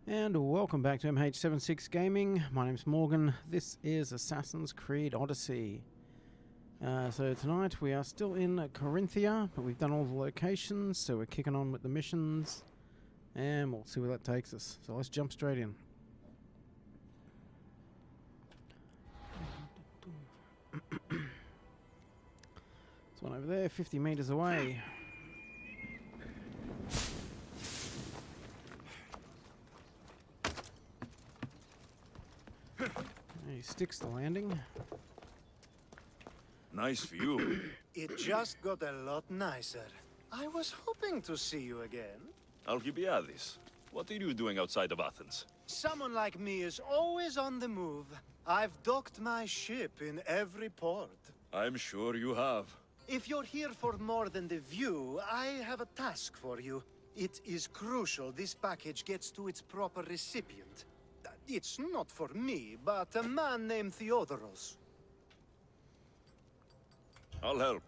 And welcome back to MH76 Gaming. My name's Morgan. This is Assassin's Creed Odyssey. So tonight we are still in Corinthia, but we've done all the locations, so we're kicking on with the missions, and we'll see where that takes us. So let's jump straight in. There's one over there, 50 meters away. He sticks the landing. Nice view. It just got a lot nicer. I was hoping to see you again. Alcibiades, what are you doing outside of Athens? Someone like me is always on the move. I've docked my ship in every port. I'm sure you have. If you're here for more than the view, I have a task for you. It is crucial this package gets to its proper recipient. It's not for me, but a man named Theodoros. I'll help.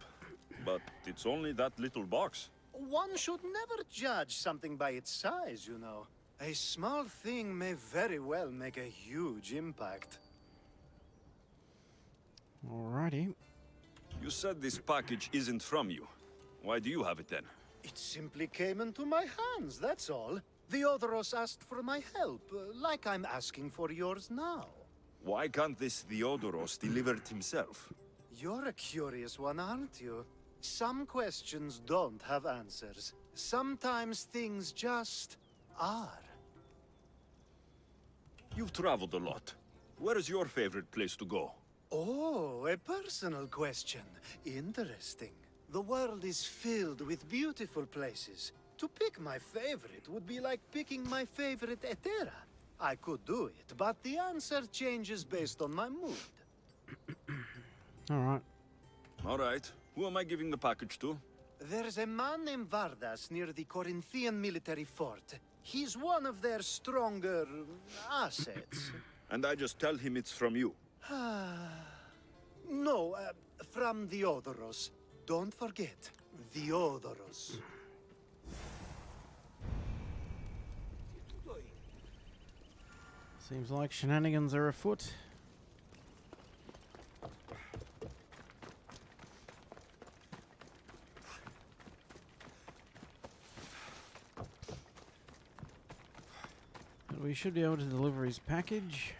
But it's only that little box. One should never judge something by its size, you know. A small thing may very well make a huge impact. Alrighty. You said this package isn't from you. Why do you have it then? It simply came into my hands, that's all. Theodoros asked for my help, like I'm asking for yours now. Why can't this Theodoros deliver it himself? You're a curious one, aren't you? Some questions don't have answers. Sometimes things just are. You've traveled a lot. Where is your favorite place to go? Oh, a personal question. Interesting. The world is filled with beautiful places. To pick my favorite would be like picking my favorite Etera. I could do it, but the answer changes based on my mood. Alright. Alright. Who am I giving the package to? There's a man named Vardas near the Corinthian military fort. He's one of their stronger assets. And I just tell him it's from you. No, from Theodoros. Don't forget, Theodoros. Seems like shenanigans are afoot. But we should be able to deliver his package.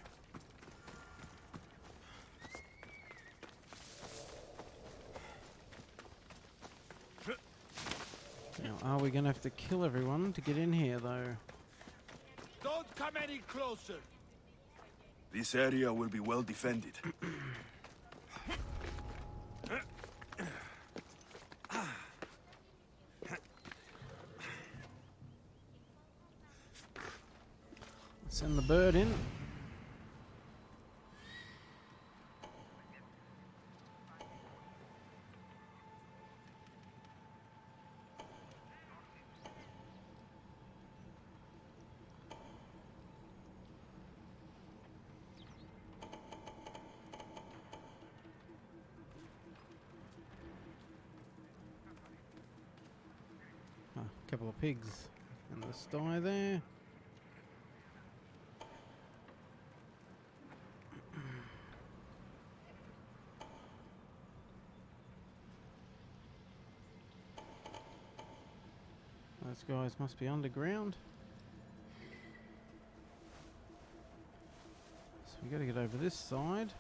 Now, are we going to have to kill everyone to get in here, though? Don't come any closer! This area will be well defended. Send the bird in. A couple of pigs in the sty there. Those guys must be underground. So we got to get over this side.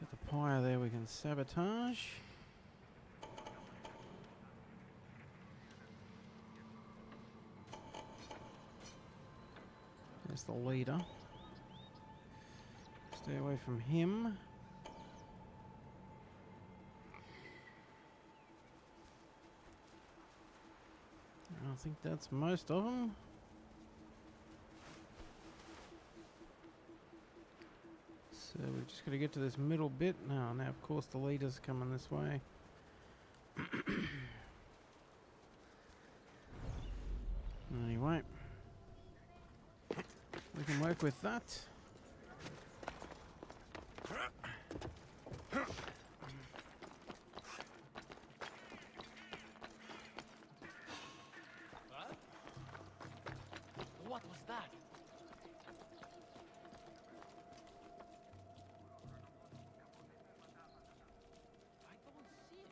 Got the pyre there we can sabotage. There's the leader. Stay away from him. I think that's most of them. So we've just got to get to this middle bit now. Now, of course, the leader's coming this way. Anyway, we can work with that. What was that? I don't see it.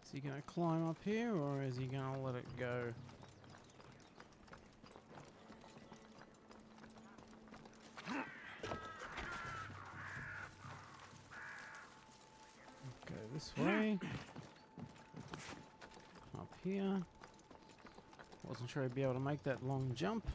Is he going to climb up here, or is he going to let it go? Go this way. Up here. Wasn't sure I'd be able to make that long jump.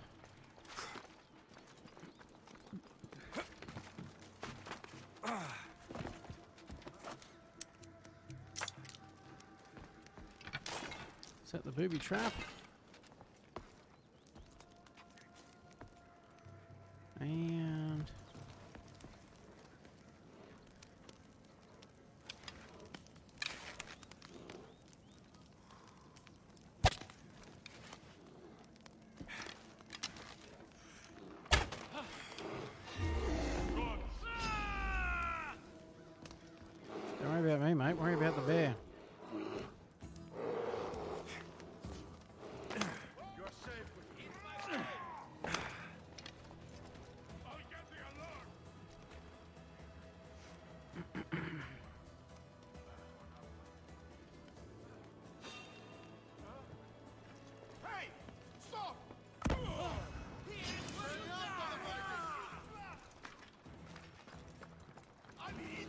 Set the booby trap. And don't worry about me, mate. Worry about the bear. You're safe with me. I'll get the alert. Hey! Stop!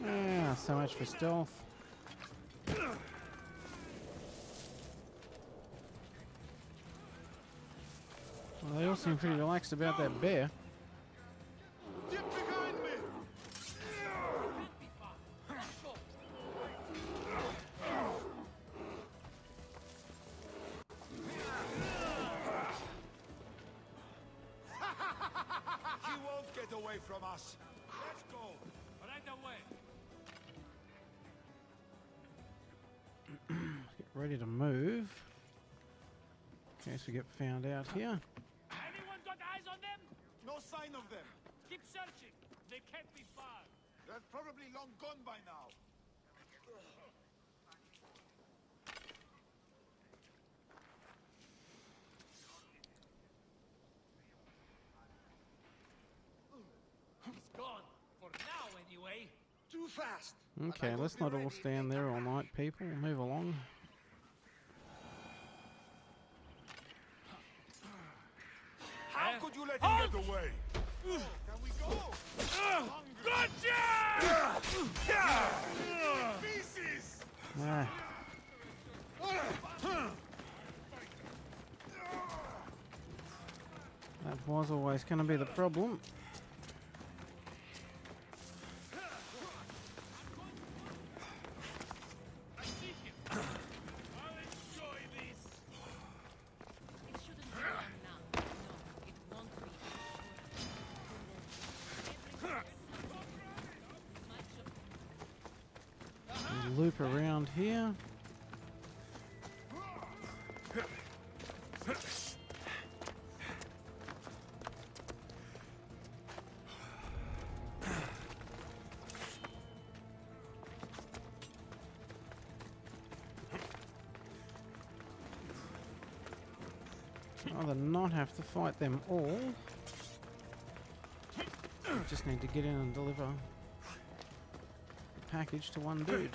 Ah, so much for stealth. Well, they all seem pretty relaxed about that bear. Get behind me! He won't get away from us. Let's go. Right away. Get ready to move. In case we get found out here. Anyone got eyes on them? No sign of them. Keep searching. They can't be far. They're probably long gone by now. He's gone. For now, anyway. Too fast. Okay, let's not all stand there all night, people. Move along. How could you let him get away? Can we go? Gotcha! Pieces! Ah, that was always going to be the problem. I see him. I'll enjoy this. It shouldn't be long now. No, it won't be. Much of We loop around here. Rather not have to fight them all. We just need to get in and deliver the package to one dude.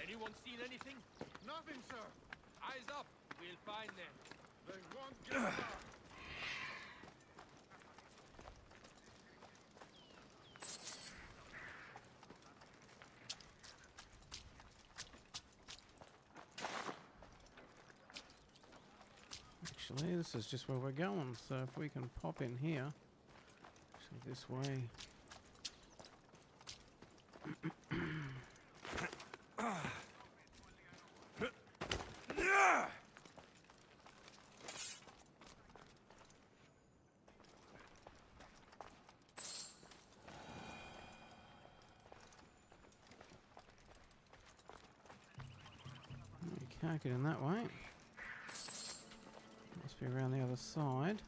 Anyone seen anything? Nothing, sir. Eyes up. We'll find them. They won't get far. Actually, this is just where we're going, so if we can pop in here, actually this way. Can't get in that way. Must be around the other side.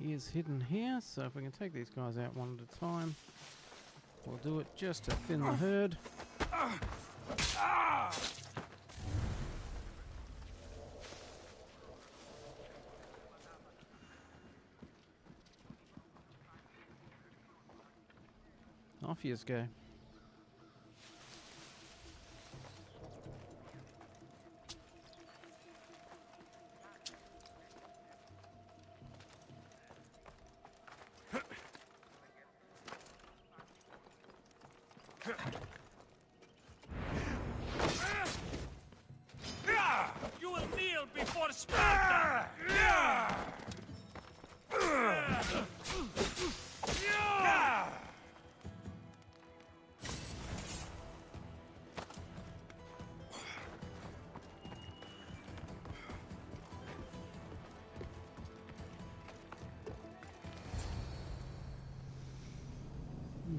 He is hidden here, so if we can take these guys out one at a time, we'll do it just to thin the herd. Off you go. You will kneel before Sparta!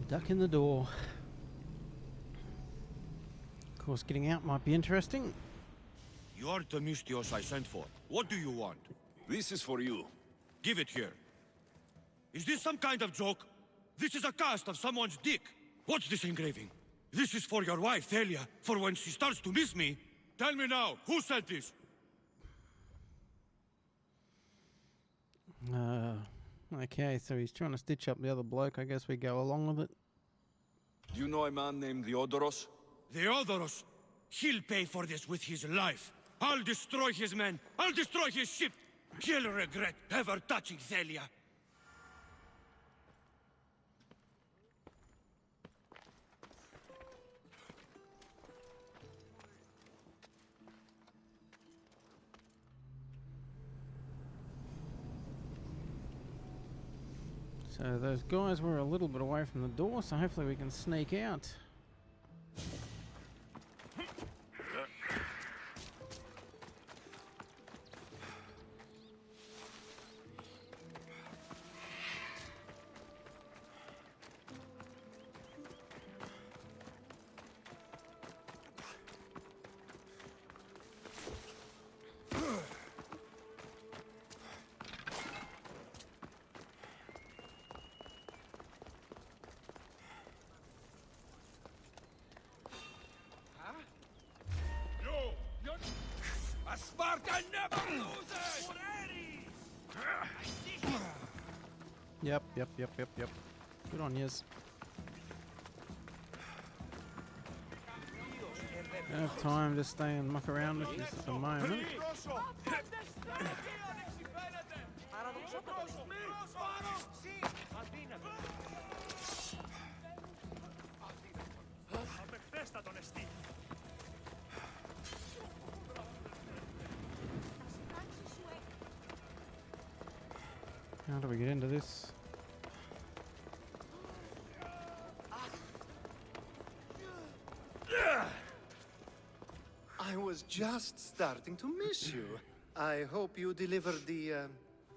Duck in the door. Of course, getting out might be interesting. You are the Mystios I sent for. What do you want? This is for you. Give it here. Is this some kind of joke? This is a cast of someone's dick. What's this engraving? This is for your wife, Thalia, for when she starts to miss me. Tell me now, who said this? Okay, so he's trying to stitch up the other bloke. I guess we go along with it. Do you know a man named Theodoros? Theodoros. He'll pay for this with his life. I'll destroy his men. I'll destroy his ship. He'll regret ever touching Thalia. So those guys were a little bit away from the door, so hopefully we can sneak out. Sparta never loses! Yep. Good on yous. Don't have time to stay and muck around with this at the moment. How do we get into this? I was just starting to miss you. I hope you delivered the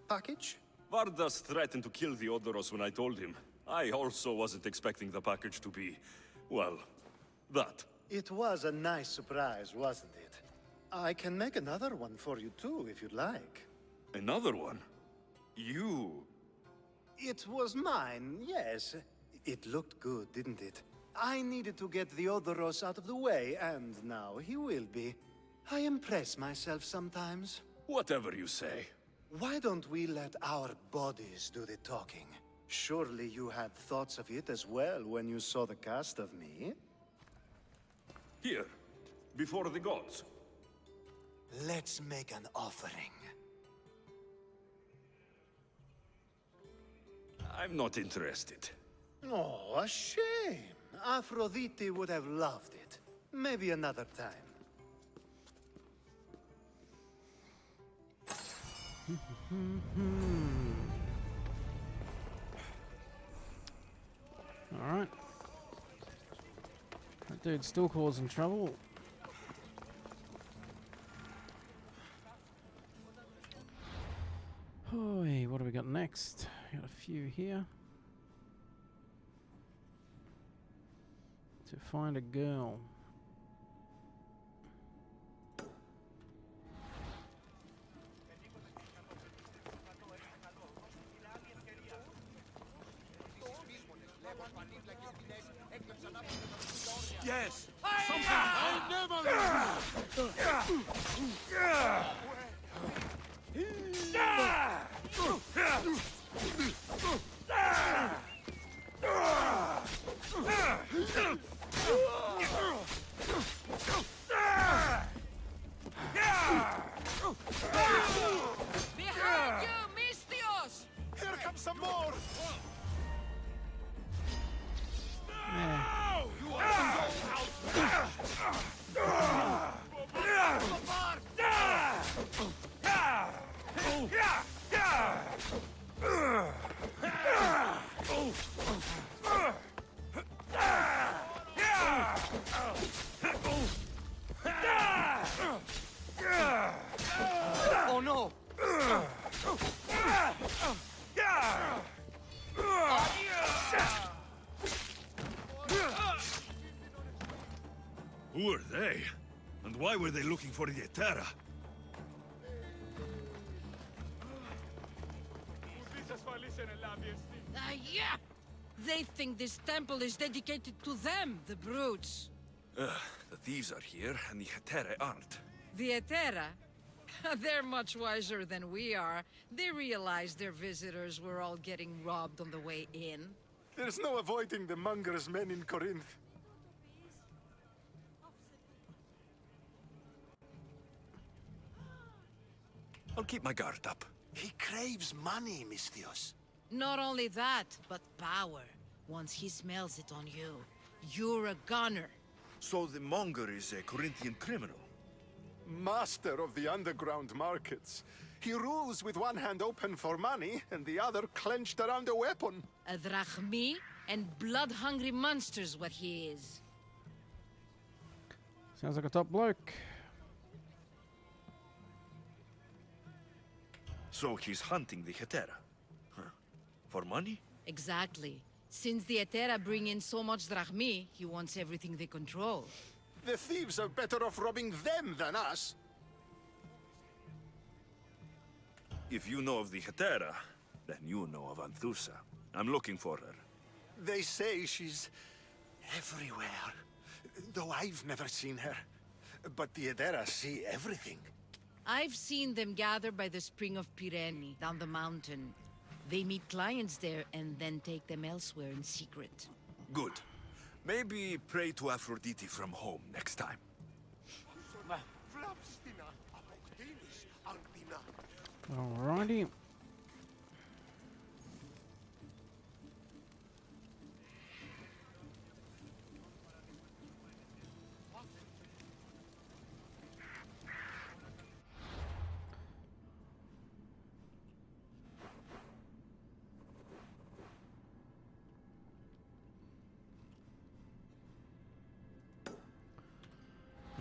package? Vardas threatened to kill Theodoros when I told him. I also wasn't expecting the package to be, well, that. It was a nice surprise, wasn't it? I can make another one for you too, if you'd like. Another one? You? It was mine, yes. It looked good, didn't it? I needed to get Theodoros out of the way, and now he will be. I impress myself sometimes. Whatever you say. Why don't we let our bodies do the talking? Surely you had thoughts of it as well when you saw the cast of me? Here, before the gods. Let's make an offering. I'm not interested. Oh, a shame. Aphrodite would have loved it. Maybe another time. Alright. That dude's still causing trouble. Oi, what do we got next? Got a few here. To find a girl. Yes! Something I'll never Behind you, Mystios! Here comes some more! Oh no! Who are they? And why were they looking for the Etera? Yeah! They think this temple is dedicated to them, the brutes. The thieves are here, and the Etera aren't. The Etera? They're much wiser than we are. They realized their visitors were all getting robbed on the way in. There's no avoiding the Monger's men in Corinth. I'll keep my guard up. He craves money, Mystios. Not only that, but power. Once he smells it on you, you're a gunner. So the Monger is a Corinthian criminal? Master of the underground markets. He rules with one hand open for money and the other clenched around a weapon. A drachmi and blood-hungry monster's what he is. Sounds like a top bloke. So he's hunting the Etera? Huh. For money? Exactly. Since the Etera bring in so much drachmi, he wants everything they control. The thieves are better off robbing them than us. If you know of the Etera, then you know of Anthusa. I'm looking for her. They say she's everywhere, though I've never seen her. But the Edera see everything. I've seen them gather by the spring of Pirene, down the mountain. They meet clients there and then take them elsewhere in secret. Good. Maybe pray to Aphrodite from home next time. Alrighty.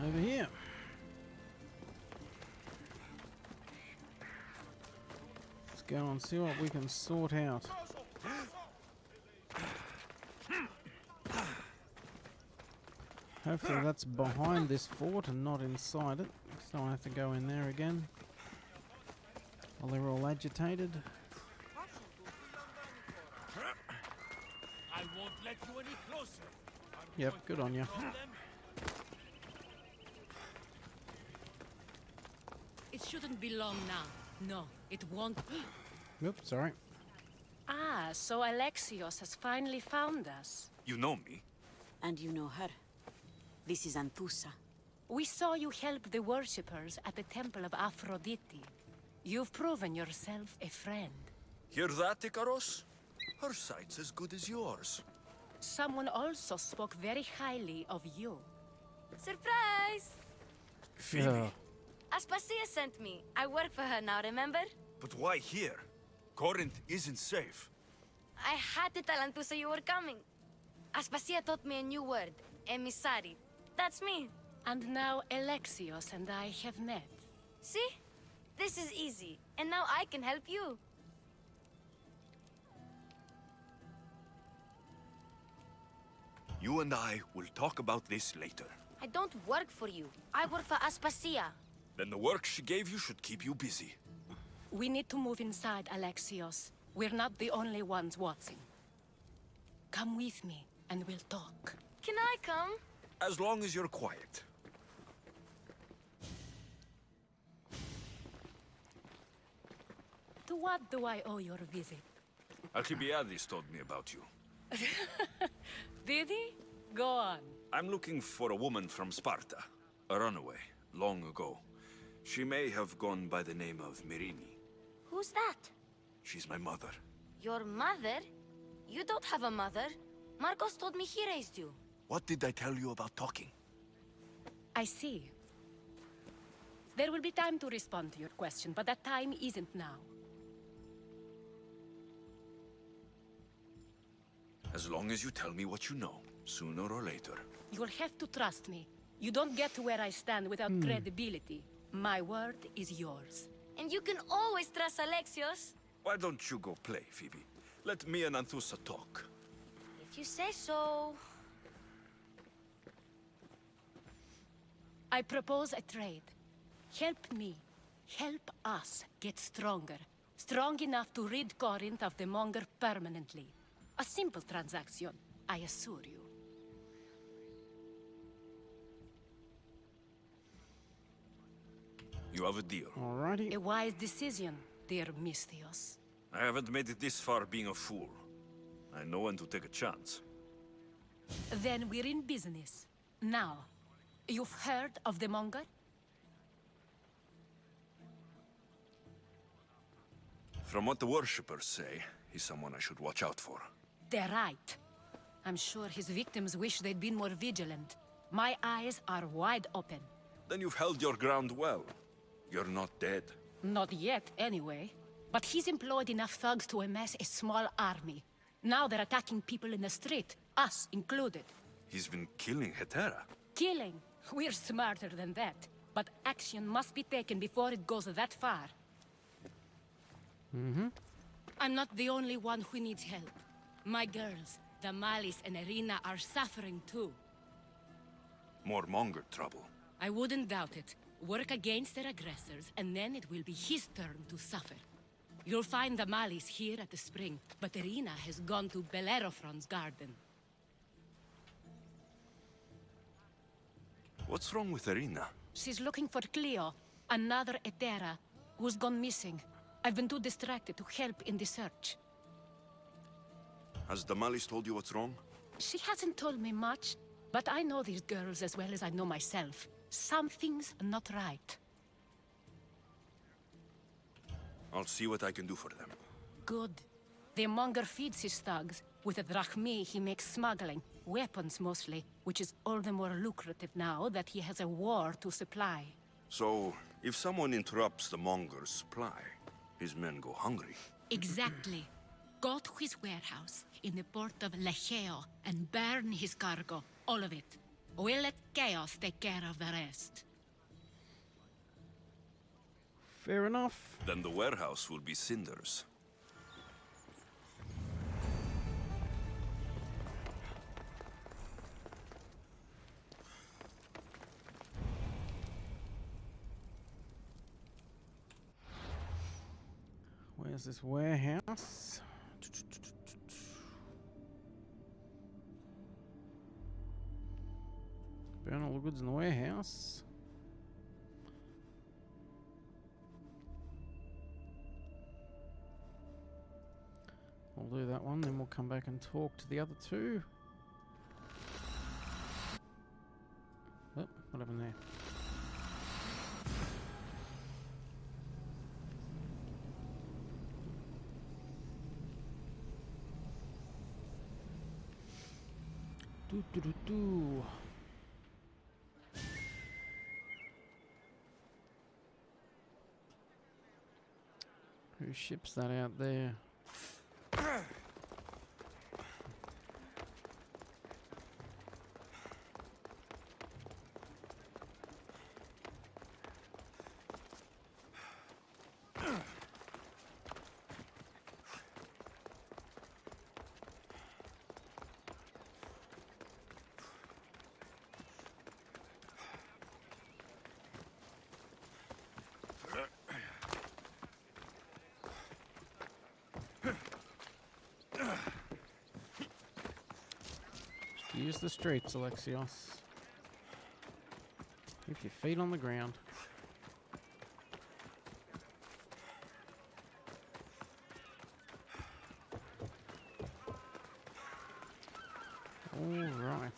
Over here. Let's go and see what we can sort out. Hopefully that's behind this fort and not inside it, so I have to go in there again while they're all agitated. I won't let you any closer. Yep, good on you. It shouldn't be long now. No, it won't. Oops, sorry. Ah, so Alexios has finally found us. You know me? And you know her. This is Anthusa. We saw you help the worshippers at the temple of Aphrodite. You've proven yourself a friend. Hear that, Ikaros? Her sight's as good as yours. Someone also spoke very highly of you. Surprise! Phoebe, Yeah. Aspasia sent me. I work for her now, remember? but why here? Corinth isn't safe. I had to tell Anthusa you were coming. Aspasia taught me a new word. Emissary. That's me. And now Alexios and I have met. See? This is easy. And now I can help you. You and I will talk about this later. I don't work for you. I work for Aspasia. Then the work she gave you should keep you busy. We need to move inside, Alexios. We're not the only ones watching. Come with me, and we'll talk. Can I come? As long as you're quiet. To what do I owe your visit? Alcibiades told me about you. Did he? Go on. I'm looking for a woman from Sparta. A runaway, long ago. She may have gone by the name of Myrrine. Who's that? She's my mother. Your mother? You don't have a mother. Marcos told me he raised you. What did I tell you about talking? I see. There will be time to respond to your question, but that time isn't now. As long as you tell me what you know, sooner or later. You'll have to trust me. You don't get to where I stand without credibility. My word is yours. And you can always trust Alexios. Why don't you go play, Phoebe? Let me and Anthusa talk. If you say so. I propose a trade. Help me. Help us get stronger. Strong enough to rid Corinth of the Monger permanently. A simple transaction, I assure you. You have a deal. Alrighty. A wise decision, dear Misthios. I haven't made it this far being a fool. I know when to take a chance. Then we're in business. Now, you've heard of the Monger? From what the worshippers say, he's someone I should watch out for. They're right. I'm sure his victims wish they'd been more vigilant. My eyes are wide open. Then you've held your ground well. You're not dead. Not yet, anyway. But he's employed enough thugs to amass a small army. Now they're attacking people in the street, us included. He's been killing Hetera. Killing? We're smarter than that. But action must be taken before it goes that far. I'm not the only one who needs help. My girls, Damalis and Irina, are suffering too. More Monger trouble. I wouldn't doubt it. Work against their aggressors, and then it will be his turn to suffer. You'll find Damalis here at the spring, but Irina has gone to Bellerophon's garden. What's wrong with Irina? She's looking for Cleo, another Hetera, who's gone missing. I've been too distracted to help in the search. Has Damalis told you what's wrong? She hasn't told me much, but I know these girls as well as I know myself. Something's not right. I'll see what I can do for them. Good. The Monger feeds his thugs. With the drachmi, he makes smuggling. Weapons, mostly, which is all the more lucrative now that he has a war to supply. So, if someone interrupts the Monger's supply, his men go hungry. Exactly. Go to his warehouse in the port of Lecheo and burn his cargo, all of it. We'll let chaos take care of the rest. Fair enough. Then the warehouse will be cinders. Where's this warehouse? Burn all the goods in the warehouse. We'll do that one, then we'll come back and talk to the other two. Oh, what happened there? Do do do do. Who ships that out there? use the streets, Alexios. Keep your feet on the ground. All right.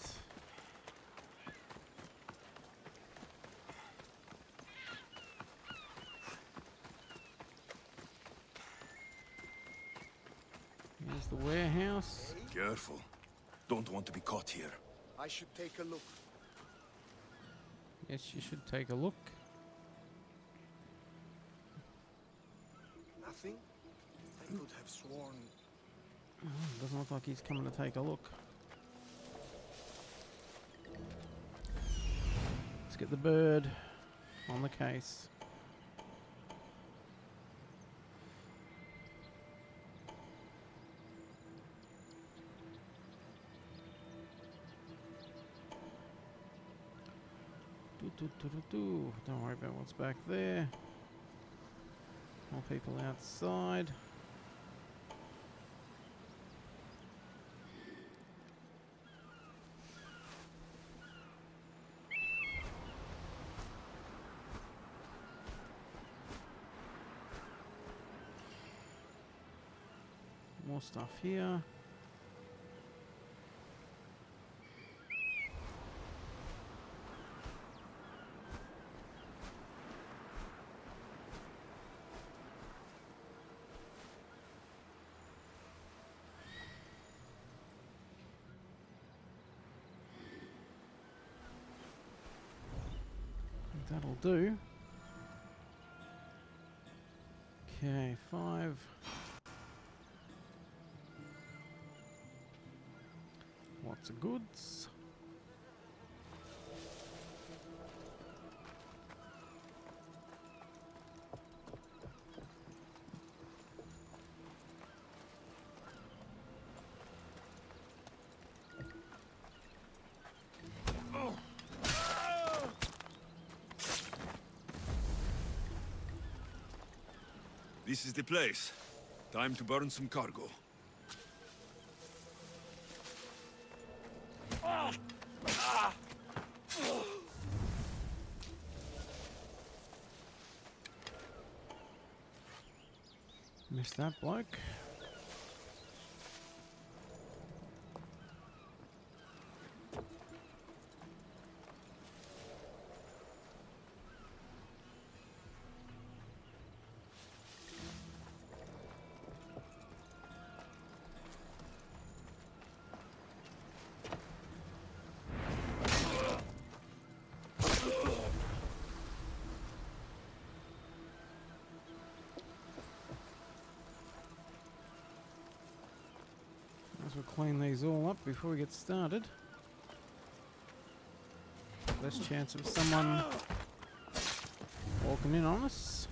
Here's the warehouse. Careful. Don't want to be caught here. I should take a look. Yes, you should take a look. Nothing? I could have sworn. Doesn't look like he's coming to take a look. Let's get the bird on the case. Don't worry about what's back there. More people outside. More stuff here. That'll do. Okay, 5. Lots of goods. This is the place. Time to burn some cargo. Missed that bloke. We'll clean these all up before we get started. Less chance of someone walking in on us.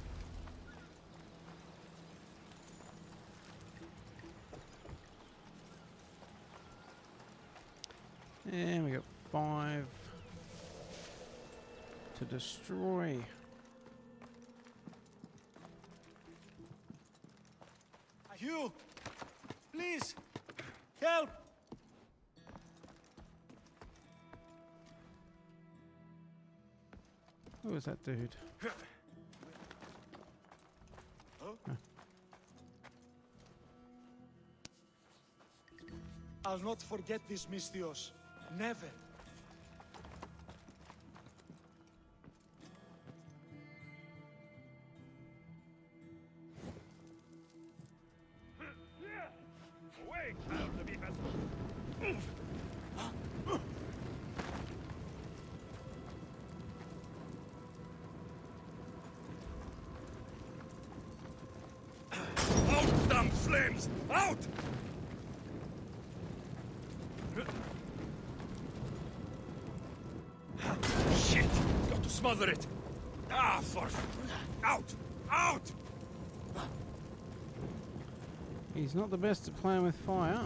And we got 5 to destroy. You! Please! Help! Who was that dude? I'll not forget this, Mystios. Never. Away, child of Ephesus! Out, damn flames! Out! Shit! Got to smother it! Ah, for... Out! Out! He's not the best at playing with fire.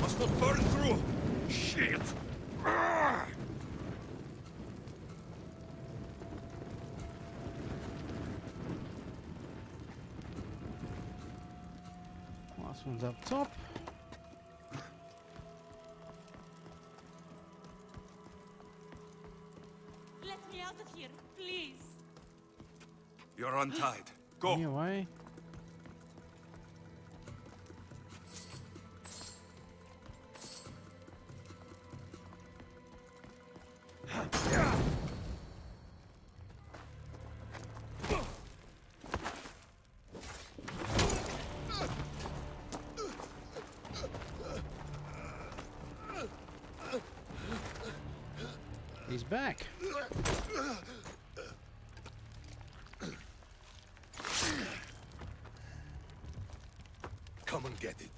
Must not burn through! Shit! This one's up top. Let me out of here, please. You're untied. Go. Anyway. He's back. Come and get it.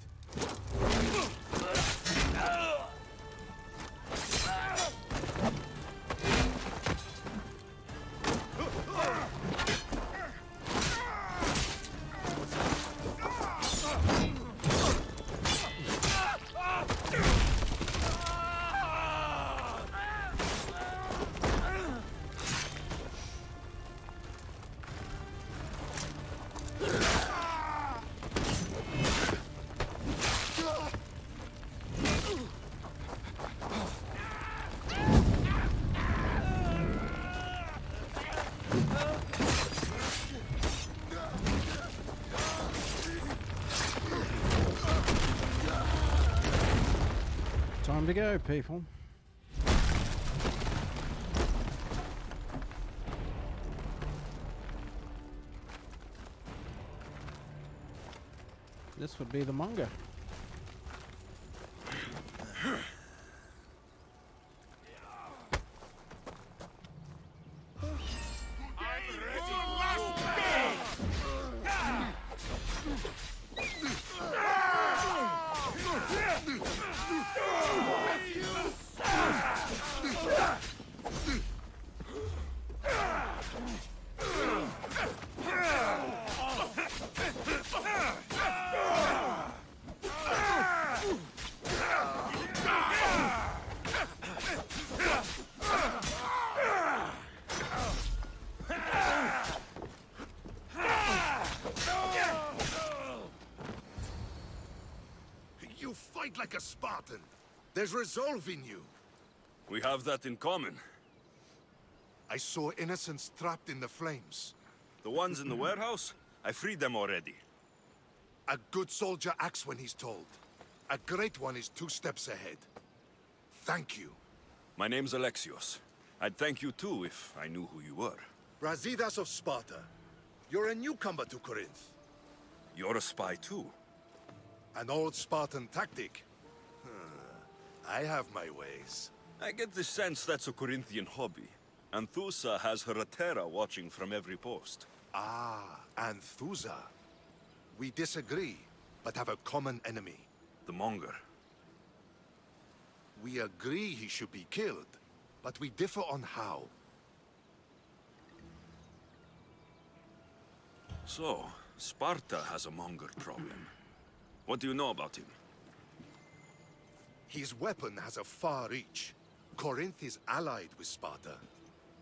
Time to go, people. This would be the Monger. You fight like a Spartan. There's resolve in you. We have that in common. I saw innocents trapped in the flames. The ones in the warehouse? I freed them already. A good soldier acts when he's told. A great one is 2 steps ahead. Thank you. My name's Alexios. I'd thank you too if I knew who you were. Brasidas of Sparta. You're a newcomer to Corinth. You're a spy too. An old Spartan tactic. I have my ways. I get the sense that's a Corinthian hobby. Anthusa has her Atera watching from every post. Ah, Anthusa. We disagree, but have a common enemy. The Monger. We agree he should be killed, but we differ on how. So, Sparta has a Monger problem. What do you know about him? His weapon has a far reach. Corinth is allied with Sparta.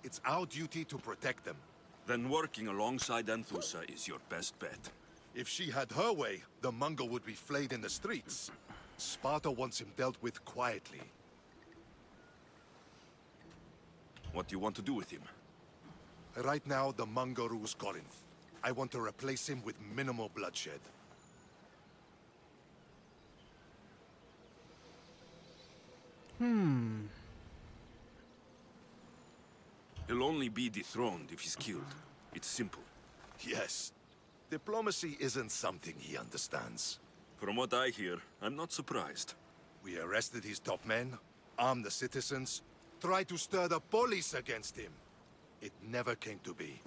It's our duty to protect them. Then working alongside Anthusa is your best bet. If she had her way, the Monger would be flayed in the streets. Sparta wants him dealt with quietly. What do you want to do with him? Right now, the Monger rules Corinth. I want to replace him with minimal bloodshed. He'll only be dethroned if he's killed. It's simple. Yes. Diplomacy isn't something he understands. From what I hear, I'm not surprised. We arrested his top men, armed the citizens, tried to stir the police against him. It never came to be.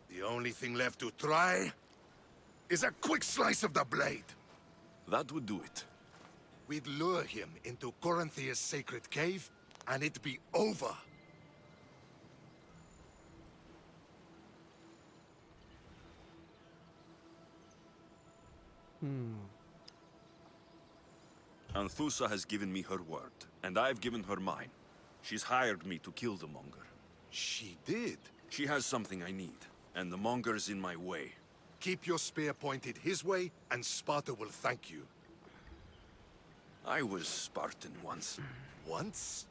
The only thing left to try is a quick slice of the blade. That would do it. We'd lure him into Corinthia's sacred cave, and it'd be over. Anthusa has given me her word, and I've given her mine. She's hired me to kill the Monger. She did? She has something I need, and the Monger's in my way. Keep your spear pointed his way, and Sparta will thank you. I was Spartan once, Once?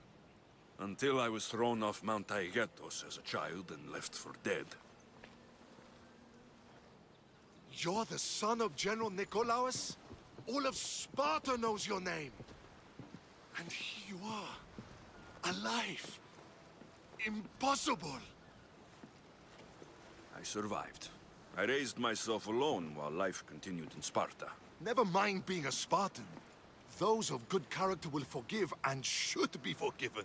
until I was thrown off Mount Taygetos as a child and left for dead. You're the son of General Nikolaos? All of Sparta knows your name. And here you are, alive. Impossible! I survived. I raised myself alone while life continued in Sparta. Never mind being a Spartan. Those of good character will forgive and should be forgiven.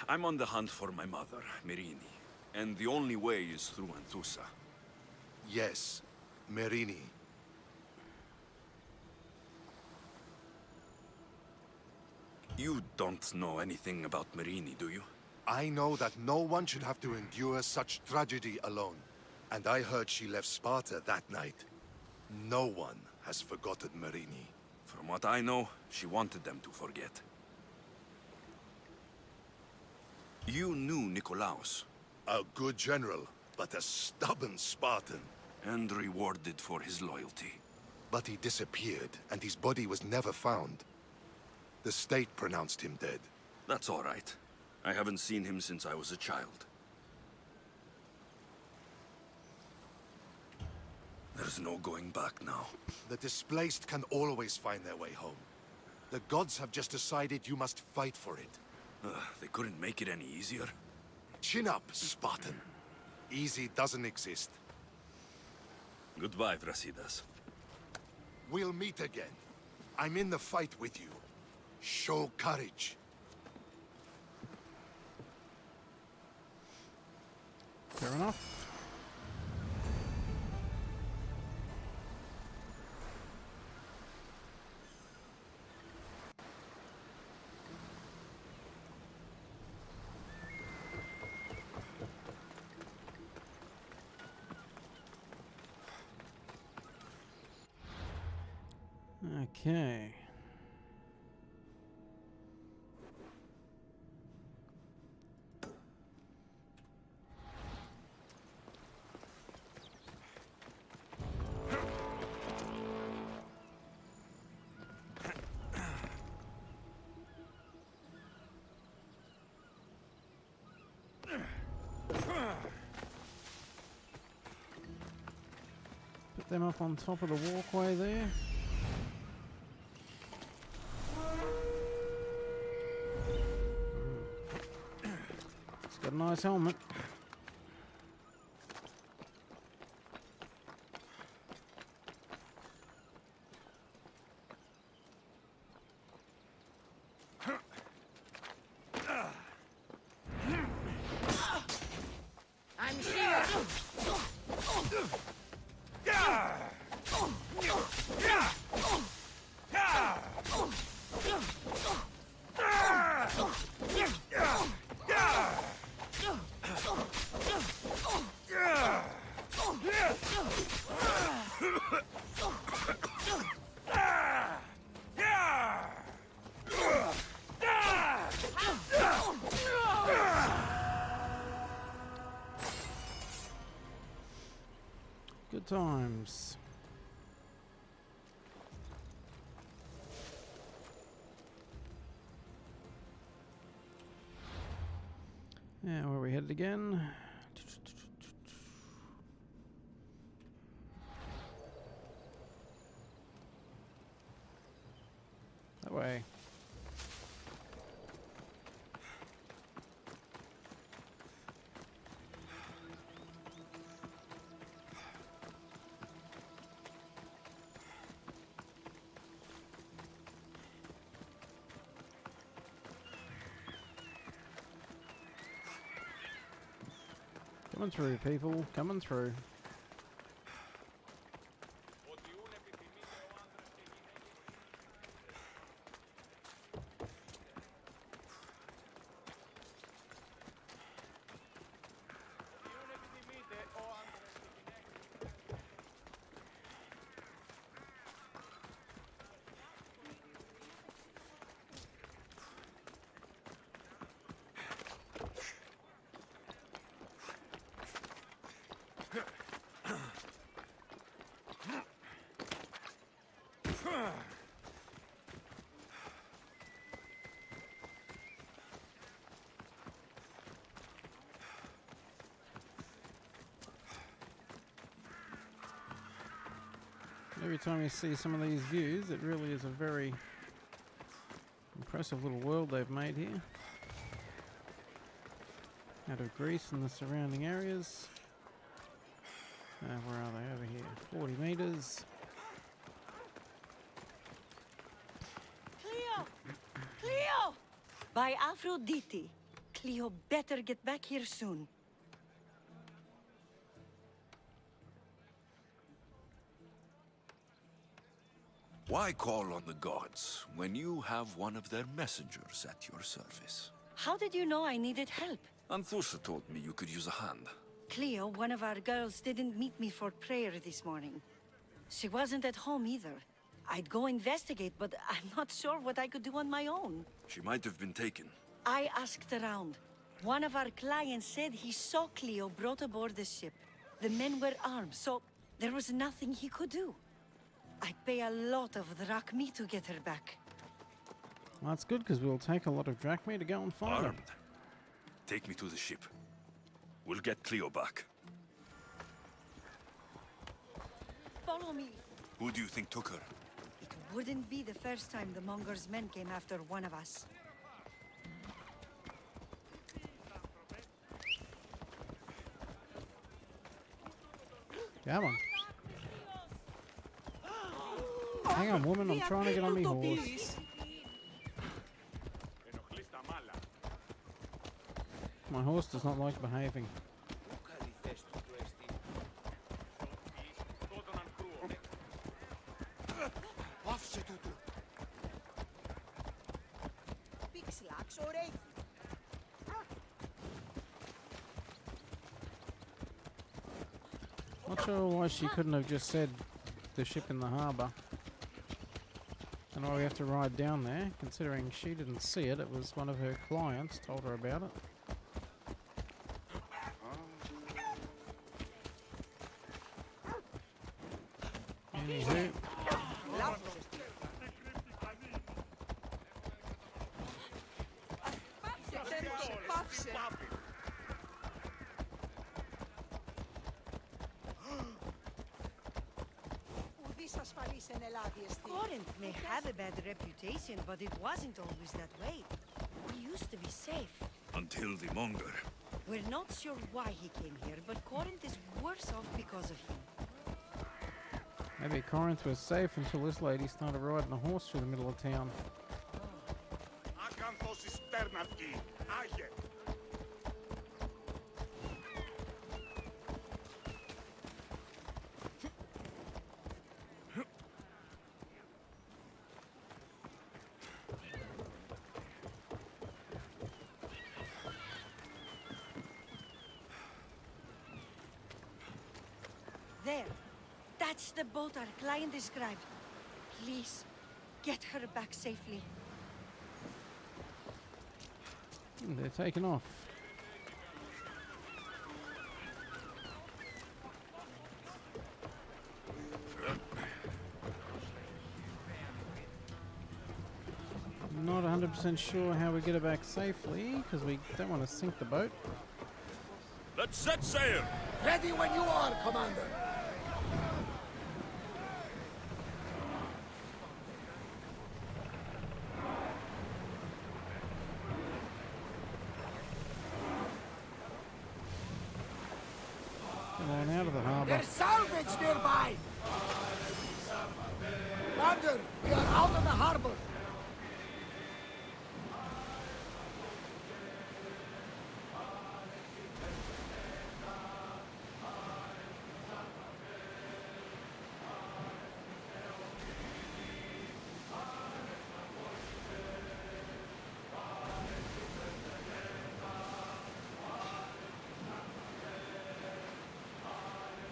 I'm on the hunt for my mother, Myrrine, and the only way is through Anthusa. Yes, Myrrine. You don't know anything about Myrrine, do you? I know that no one should have to endure such tragedy alone. And I heard she left Sparta that night. No one has forgotten Myrrine. From what I know, she wanted them to forget. You knew Nikolaos. A good general, but a stubborn Spartan. And rewarded for his loyalty. But he disappeared, and his body was never found. The state pronounced him dead. That's all right. I haven't seen him since I was a child. There's no going back now. The displaced can always find their way home. The gods have just decided you must fight for it. They couldn't make it any easier. Chin up, Spartan. Easy doesn't exist. Goodbye, Brasidas. We'll meet again. I'm in the fight with you. Show courage. Fair enough. Okay. Put them up on top of the walkway there. It's got a nice helmet. I'm here. Good times. Yeah, where are we headed again? That way. Coming through, people. Coming through. Every time you see some of these views, it really is a very impressive little world they've made here. Out of Greece and the surrounding areas. Where are they? Over here. 40 meters. Cleo! Cleo! By Aphrodite. Cleo better get back here soon. Why call on the gods when you have one of their messengers at your service? How did you know I needed help? Anthusa told me you could use a hand. Cleo, one of our girls, didn't meet me for prayer this morning. She wasn't at home either. I'd go investigate, but I'm not sure what I could do on my own. She might have been taken. I asked around. One of our clients said he saw Cleo brought aboard the ship. The men were armed, so there was nothing he could do. I'd pay a lot of drachmi to get her back. Well, that's good, because we'll take a lot of drachmi to go and find her. Armed. Take me to the ship. We'll get Cleo back. Follow me. Who do you think took her? It wouldn't be the first time the Monger's men came after one of us. Come on. Hang on, woman, I'm trying to get on my horse. My horse does not like behaving. Not sure why she couldn't have just said the ship in the harbour. And why we have to ride down there, considering she didn't see it. It was one of her clients told her about it. Anywho. Corinth may have a bad reputation, but it wasn't always that way. We used to be safe. Until the Monger. We're not sure why he came here, but Corinth is worse off because of him. Maybe Corinth was safe until this lady started riding a horse through the middle of town. There. That's the boat our client described. Please, get her back safely. They're taking off. Not 100% sure how we get her back safely, because we don't want to sink the boat. Let's set sail! Ready when you are, Commander. Come on, out of the harbour. There's salvage nearby! Commander, we are out of the harbor.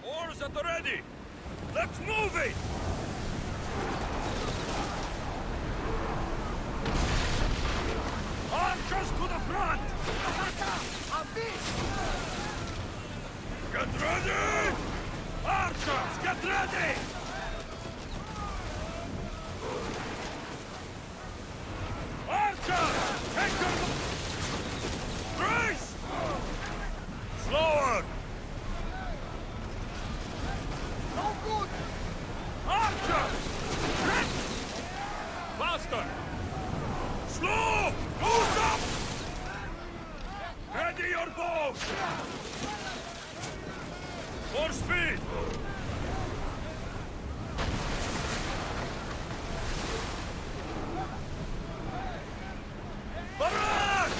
Oars at the ready! Let's move it! Archers to the front! Get ready! Archers, get ready! Archers, take your... Brace! Slower! No good! Archers! Your speed! Barak!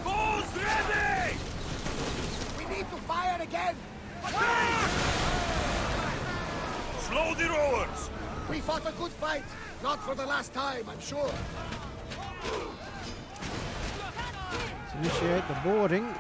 Bows ready! We need to fire again! Slow the rowers! We fought a good fight. Not for the last time, I'm sure. Let's initiate the boarding.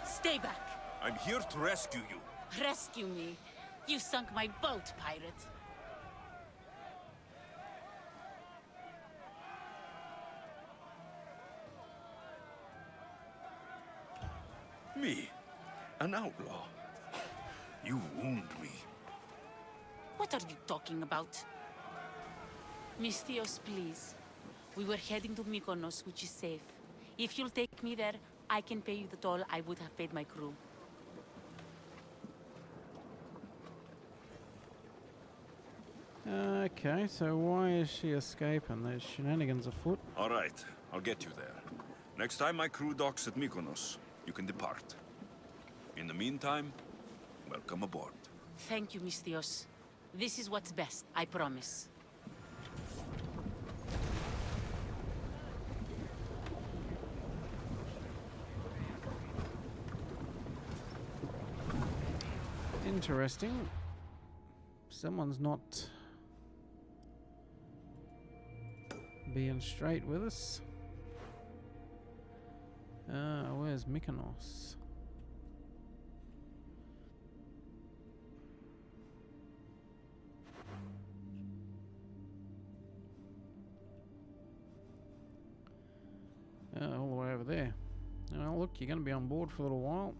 Stay back. I'm here to rescue you. Rescue me. You sunk my boat, pirate. Me? An outlaw? You wound me. What are you talking about? Misthios, please. We were heading to Mykonos, which is safe. If you'll take me there, I can pay you the toll I would have paid my crew. Okay, so why is she escaping? There's shenanigans afoot. All right, I'll get you there. Next time my crew docks at Mykonos, you can depart. In the meantime, welcome aboard. Thank you, Misthios. This is what's best, I promise. Interesting. Someone's not being straight with us. Where's Mykonos? All the way over there. Oh, look, you're going to be on board for a little while.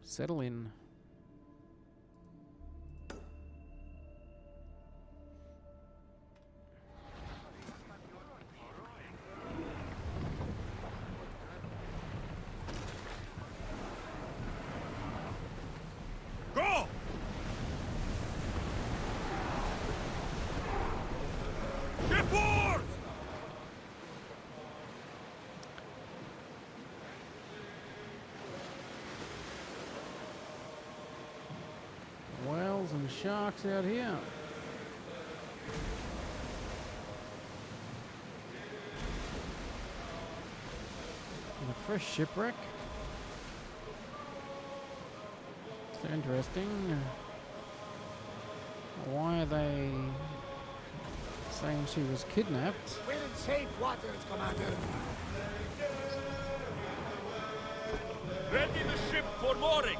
Settle in. Go! Get board! Whales and sharks out here. And a fresh shipwreck. So interesting. Why are they saying she was kidnapped? We're in safe waters, Commander. Ready the ship for mooring!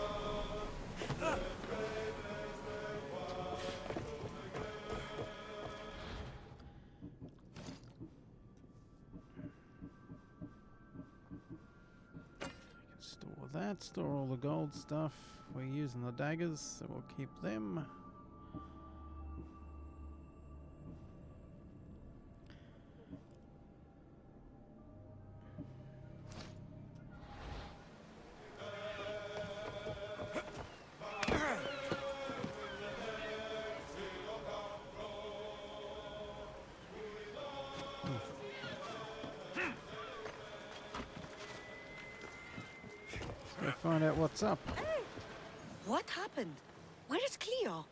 Store that, store all the gold stuff. We're using the daggers, so we'll keep them. Let's go find out what's up. Hey! What happened? Where is Cleo?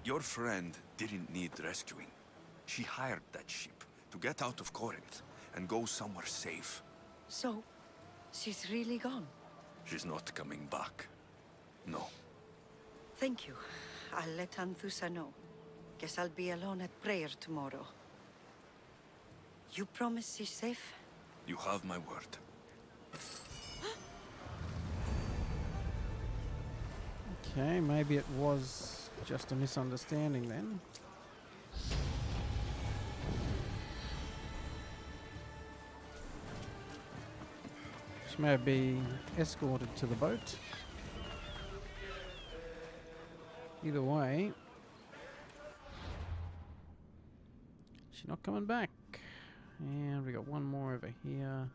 Your friend didn't need rescuing. She hired that ship to get out of Corinth and go somewhere safe. So, She's really gone. She's not coming back. No. Thank you. I'll let Anthusa know. Guess I'll be alone at prayer tomorrow. You promise she's safe? You have my word. Okay, maybe it was just a misunderstanding then. She may be escorted to the boat. Either way, she's not coming back. And we got one more over here.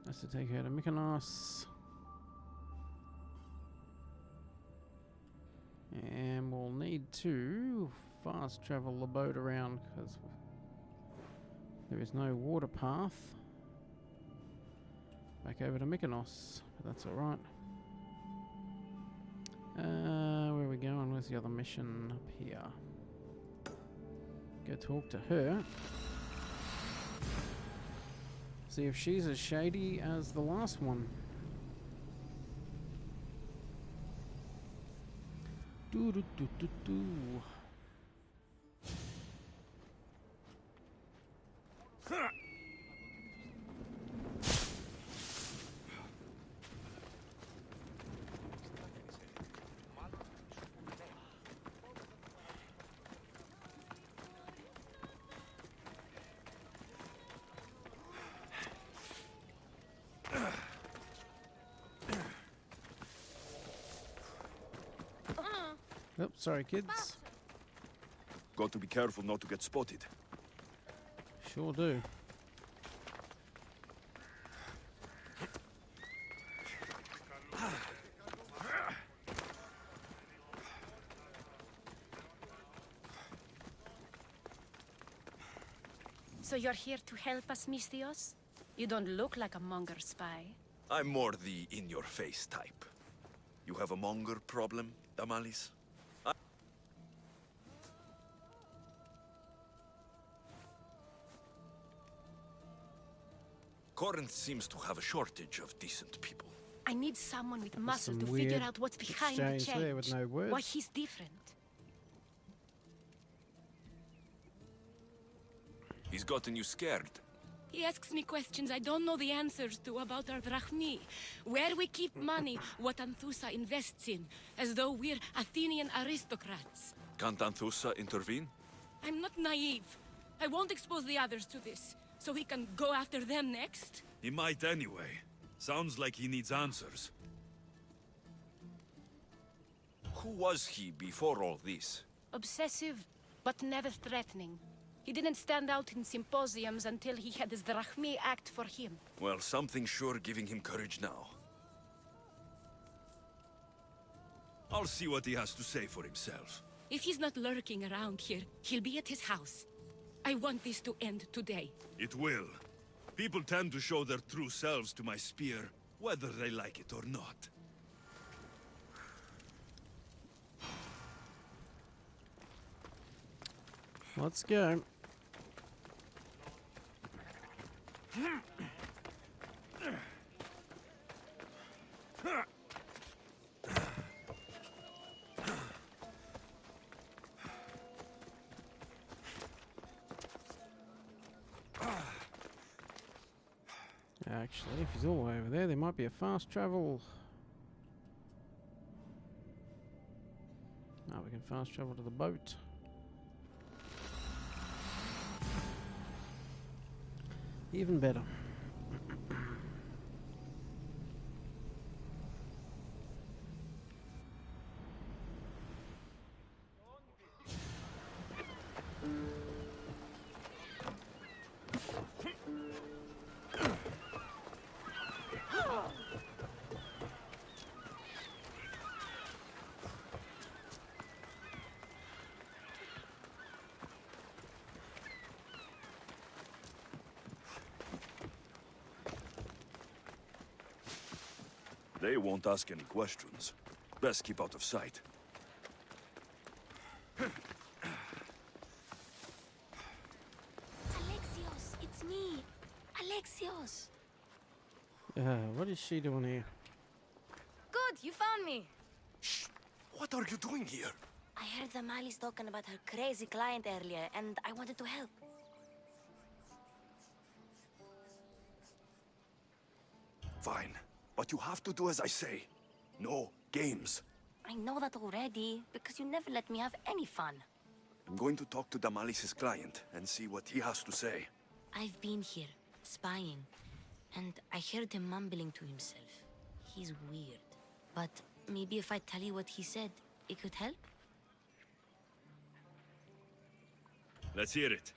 That's to take her to Mykonos. And we'll need to fast travel the boat around because there is no water path back over to Mykonos, but that's alright. Where are we going? Where's the other mission? Up here. Go talk to her. See if she's as shady as the last one. Do do do do do. Oh, sorry, kids. Got to be careful not to get spotted. Sure do. So you're here to help us, Misthios? You don't look like a Monger spy. I'm more the in-your-face type. You have a Monger problem, Damalis? Corinth seems to have a shortage of decent people. I need someone with muscle to some figure weird out what's behind the exchange change. there with no words. Why he's different. He's gotten you scared. He asks me questions I don't know the answers to about our drachmi, where we keep money, what Anthusa invests in, as though we're Athenian aristocrats. Can't Anthusa intervene? I'm not naive. I won't expose the others to this, so he can go after them next. He might anyway. Sounds like he needs answers. Who was he before all this? Obsessive, but never threatening. He didn't stand out in symposiums until he had his drachmi act for him. Well, something's sure giving him courage now. I'll see what he has to say for himself. If he's not lurking around here, he'll be at his house. I want this to end today. It will. People tend to show their true selves to my spear, whether they like it or not. Let's go. Actually, if he's all the way over there might be a fast travel. Oh, we can fast travel to the boat. Even better. They won't ask any questions. Best keep out of sight. Alexios, Gracias. What is she doing here? Good, you found me. Shh! What are you doing here? I heard the Mali's talking about her crazy client earlier, and I wanted to help. Fine, but you have to do as I say. No games. I know that already, because you never let me have any fun. I'm going to talk to Damalis's client and see what he has to say. I've been here, spying, and I heard him mumbling to himself. He's weird. But maybe if I tell you what he said, it could help? Let's hear it.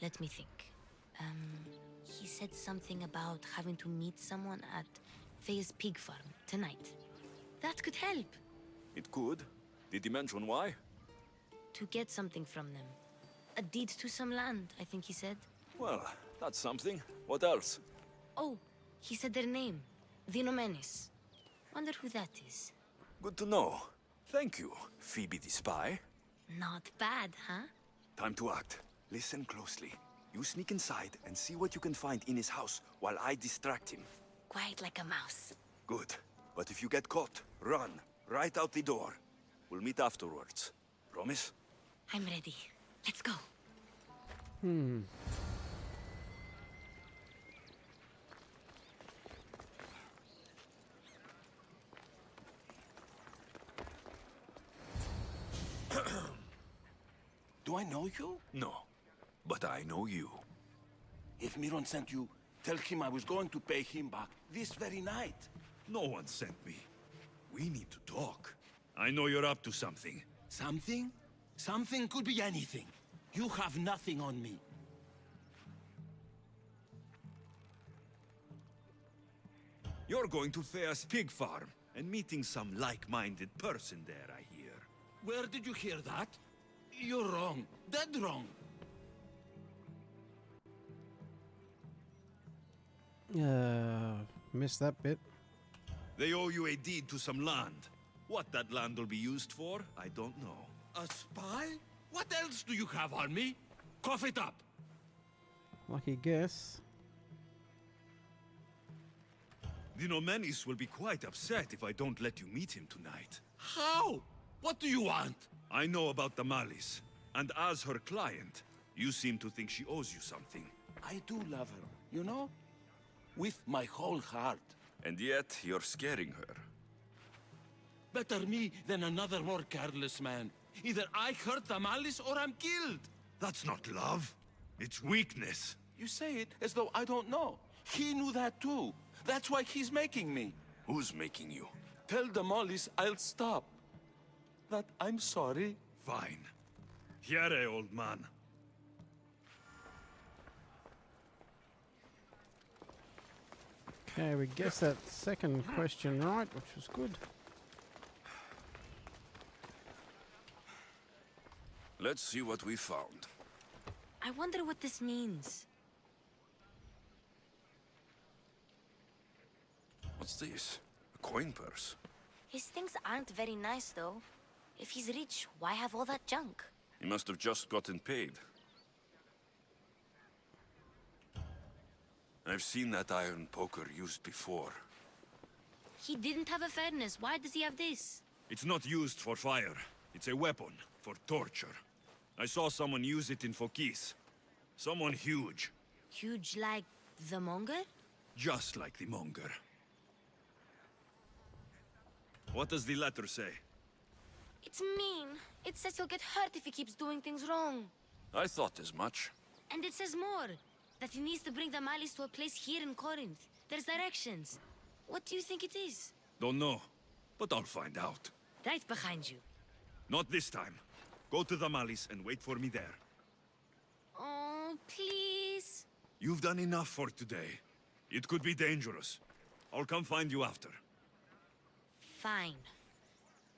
Let me think. He said something about having to meet someone at Faye's pig farm tonight. That could help. It could. Did he mention why? To get something from them. A deed to some land, I think he said. Well, that's something. What else? Oh, he said their name. The Nomenes. Wonder who that is. Good to know. Thank you, Phoebe the spy. Not bad, huh? Time to act. Listen closely. You sneak inside and see what you can find in his house while I distract him. Quiet like a mouse. Good. But if you get caught, run. Right out the door. We'll meet afterwards. Promise? I'm ready. Let's go. Do I know you? No. But I know you. If Miron sent you, tell him I was going to pay him back this very night. No one sent me. We need to talk. I know you're up to something. Something? Something could be anything. You have nothing on me. You're going to Thea's pig farm and meeting some like-minded person there, I hear. Where did you hear that? You're wrong. Dead wrong. Missed that bit. They owe you a deed to some land. What that land will be used for, I don't know. A spy? What else do you have on me? Cough it up. Lucky guess. The Nomenis will be quite upset if I don't let you meet him tonight. How? What do you want? I know about the Malis, and as her client, you seem to think she owes you something. I do love her, you know? With my whole heart. And yet, you're scaring her. Better me than another more careless man. Either I hurt the Malice or I'm killed. That's not love. It's weakness. You say it as though I don't know. He knew that too. That's why he's making me. Who's making you? Tell the Mollies I'll stop. That I'm sorry. Fine. Here, old man. Okay, we guessed that second question right, which was good. Let's see what we found. I wonder what this means. What's this? A coin purse? His things aren't very nice, though. If he's rich, why have all that junk? He must have just gotten paid. I've seen that iron poker used before. He didn't have a furnace. Why does he have this? It's not used for fire. It's a weapon for torture. I saw someone use it in Fokis. Someone huge. Huge like the Monger? Just like the Monger. What does the letter say? It's mean. It says he'll get hurt if he keeps doing things wrong. I thought as much. And it says more. That he needs to bring the Malis to a place here in Corinth. There's directions. What do you think it is? Don't know, but I'll find out. Right behind you. Not this time. Go to the Malis and wait for me there. Oh, please. You've done enough for today. It could be dangerous. I'll come find you after. Fine.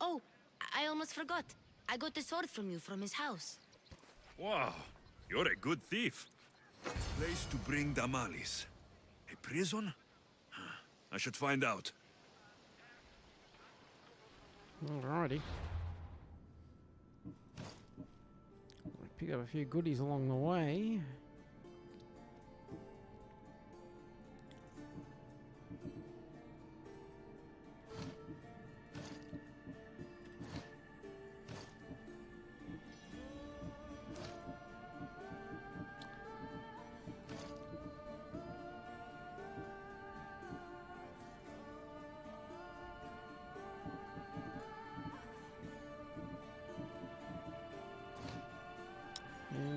Oh, I almost forgot. I got the sword from you from his house. Wow, you're a good thief. Place to bring Damalis. A prison? I should find out. Alrighty. Pick up a few goodies along the way.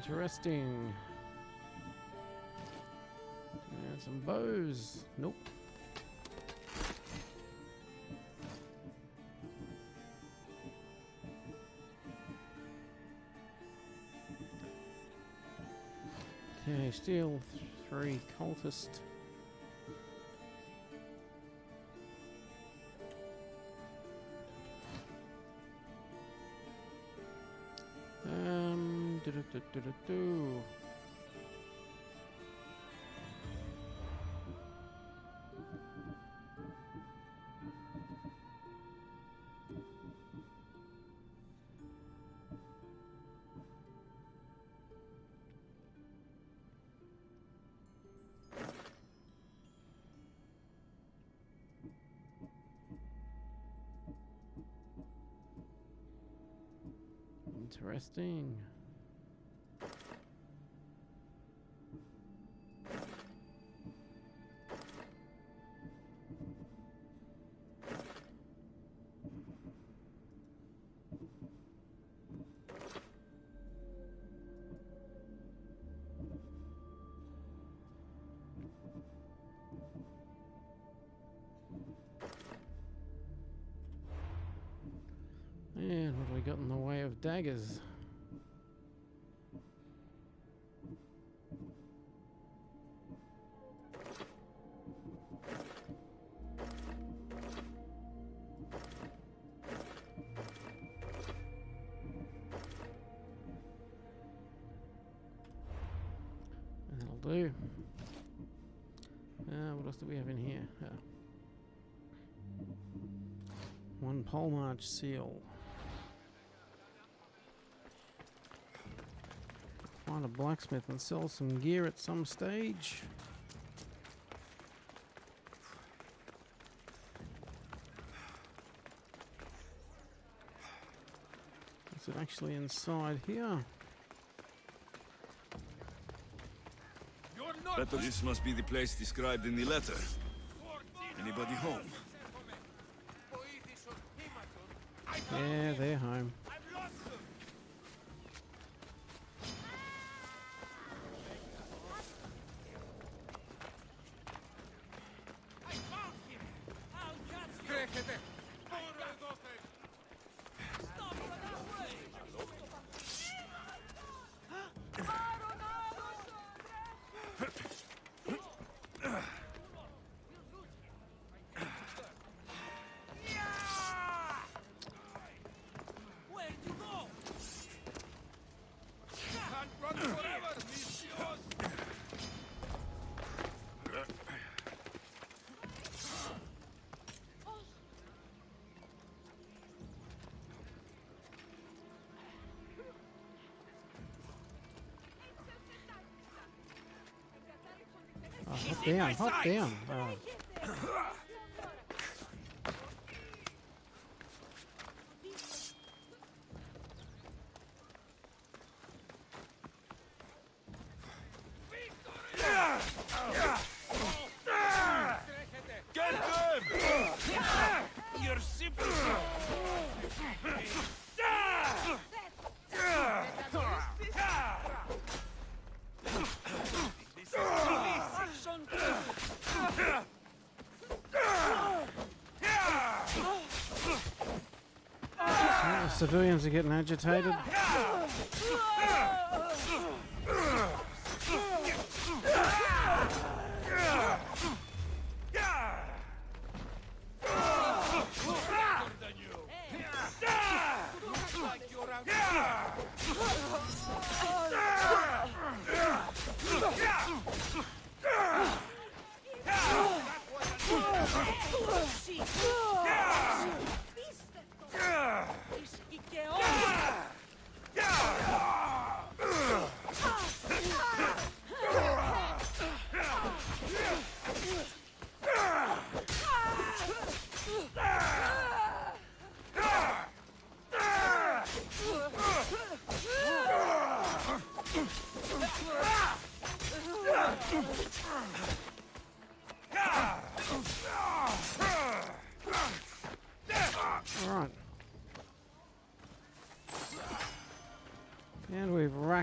Interesting. And some bows. Nope. Okay, steel 3 cultist. Do. Interesting. And what do we got in the way of daggers? That'll do. What else do we have in here? One pole march seal. Find a blacksmith and sell some gear at some stage. Is it actually inside here? But this must be the place described in the letter. Anybody home? Yeah, they're home. Hop down, hop down. Oh. Get them! You're simply... The civilians are getting agitated.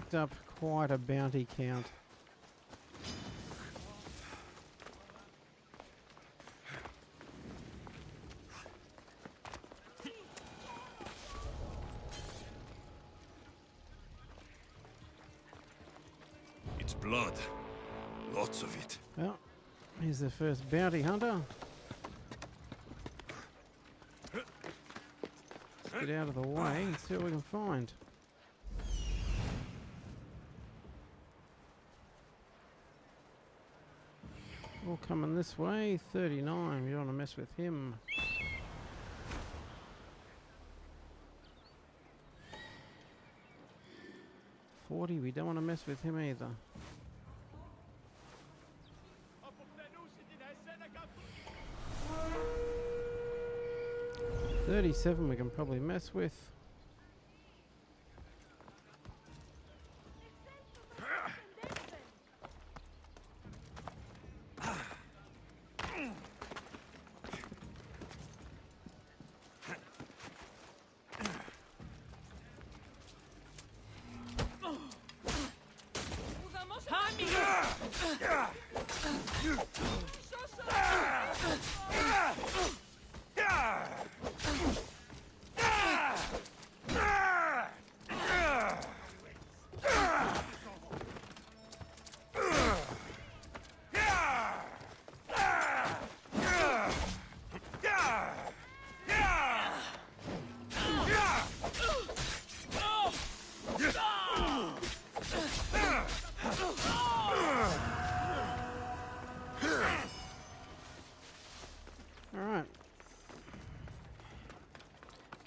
picked up quite a bounty count. It's blood. Lots of it. Well, here's the first bounty hunter. Let's get out of the way and see what we can find. All coming this way. 39. We don't want to mess with him. 40. We don't want to mess with him either. 37 we can probably mess with.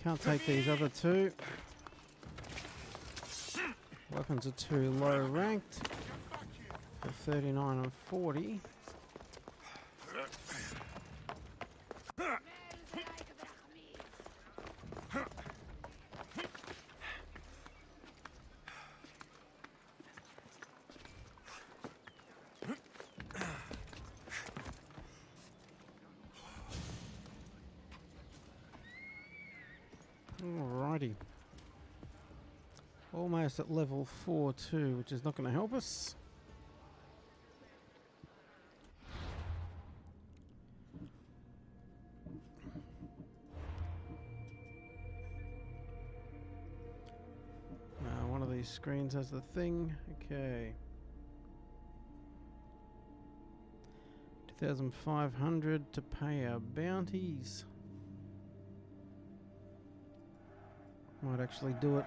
Can't take these other two. Weapons are too low ranked for 39 and 40. Alrighty. Almost at level 4 too, which is not going to help us. One of these screens has the thing. Okay. 2,500 to pay our bounties. Might actually do it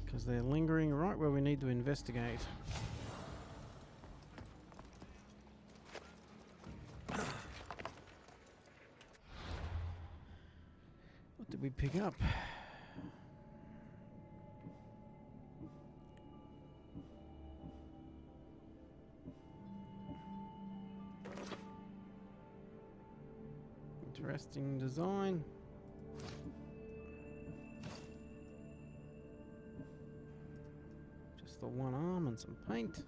because they're lingering right where we need to investigate. What did we pick up? Interesting design. The one arm and some paint.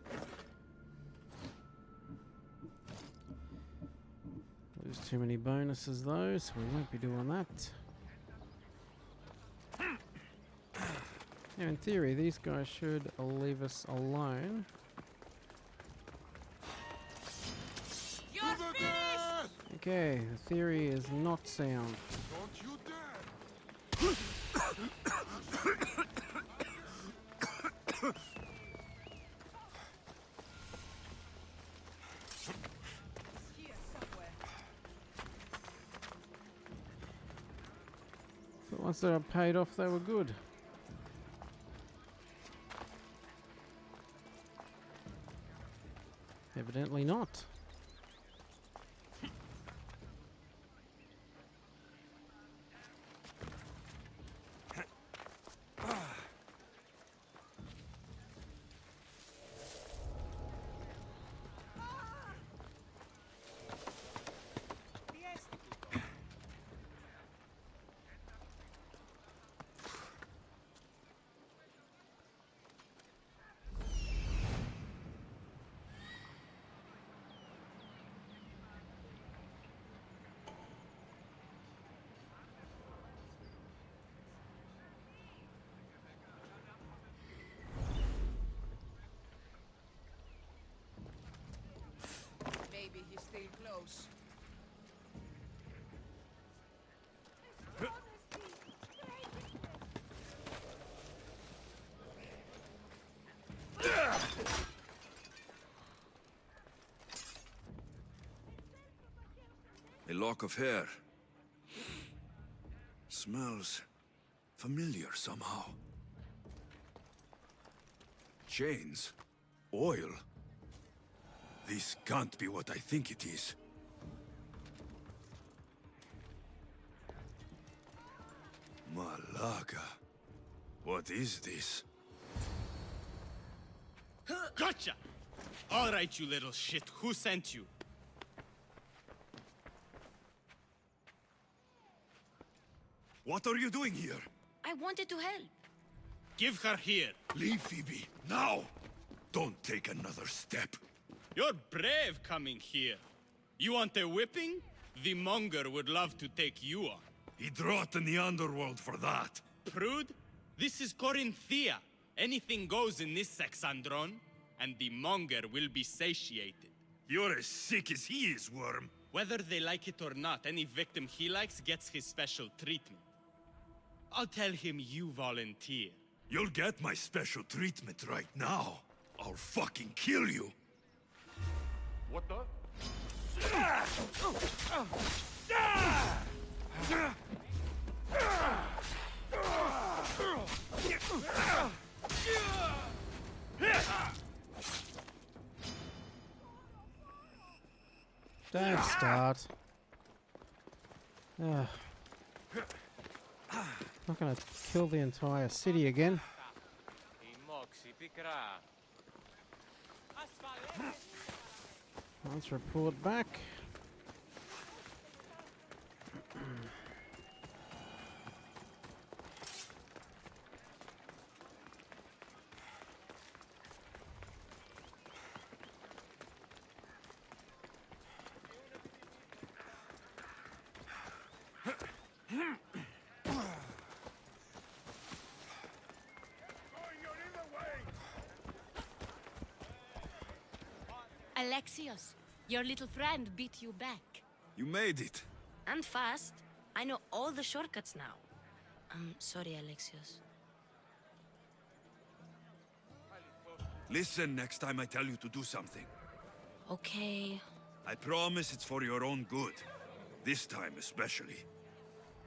Lose too many bonuses though, so we won't be doing that. Now in theory these guys should leave us alone. Okay, the theory is not sound. Don't you dare! But once they were paid off, they were good. Evidently not. close. A lock of hair. Smells familiar somehow. Chains. Oil. This can't be what I think it is. Malaga. What is this? Gotcha! All right, you little shit. Who sent you? What are you doing here? I wanted to help. Give her here. Leave Phoebe, now! Don't take another step. You're brave coming here. You want a whipping? The Monger would love to take you on. He'd rot in the underworld for that. Prude, this is Corinthia. Anything goes in this Sexandron, and the Monger will be satiated. You're as sick as he is, Worm. Whether they like it or not, any victim he likes gets his special treatment. I'll tell him you volunteer. You'll get my special treatment right now. I'll fucking kill you. What the? Don't start. Ugh. Not gonna kill the entire city again. Let's report back. Alexios, your little friend beat you back. You made it. And fast. I know all the shortcuts now. I'm sorry, Alexios. Listen next time I tell you to do something. Okay. I promise it's for your own good. This time especially.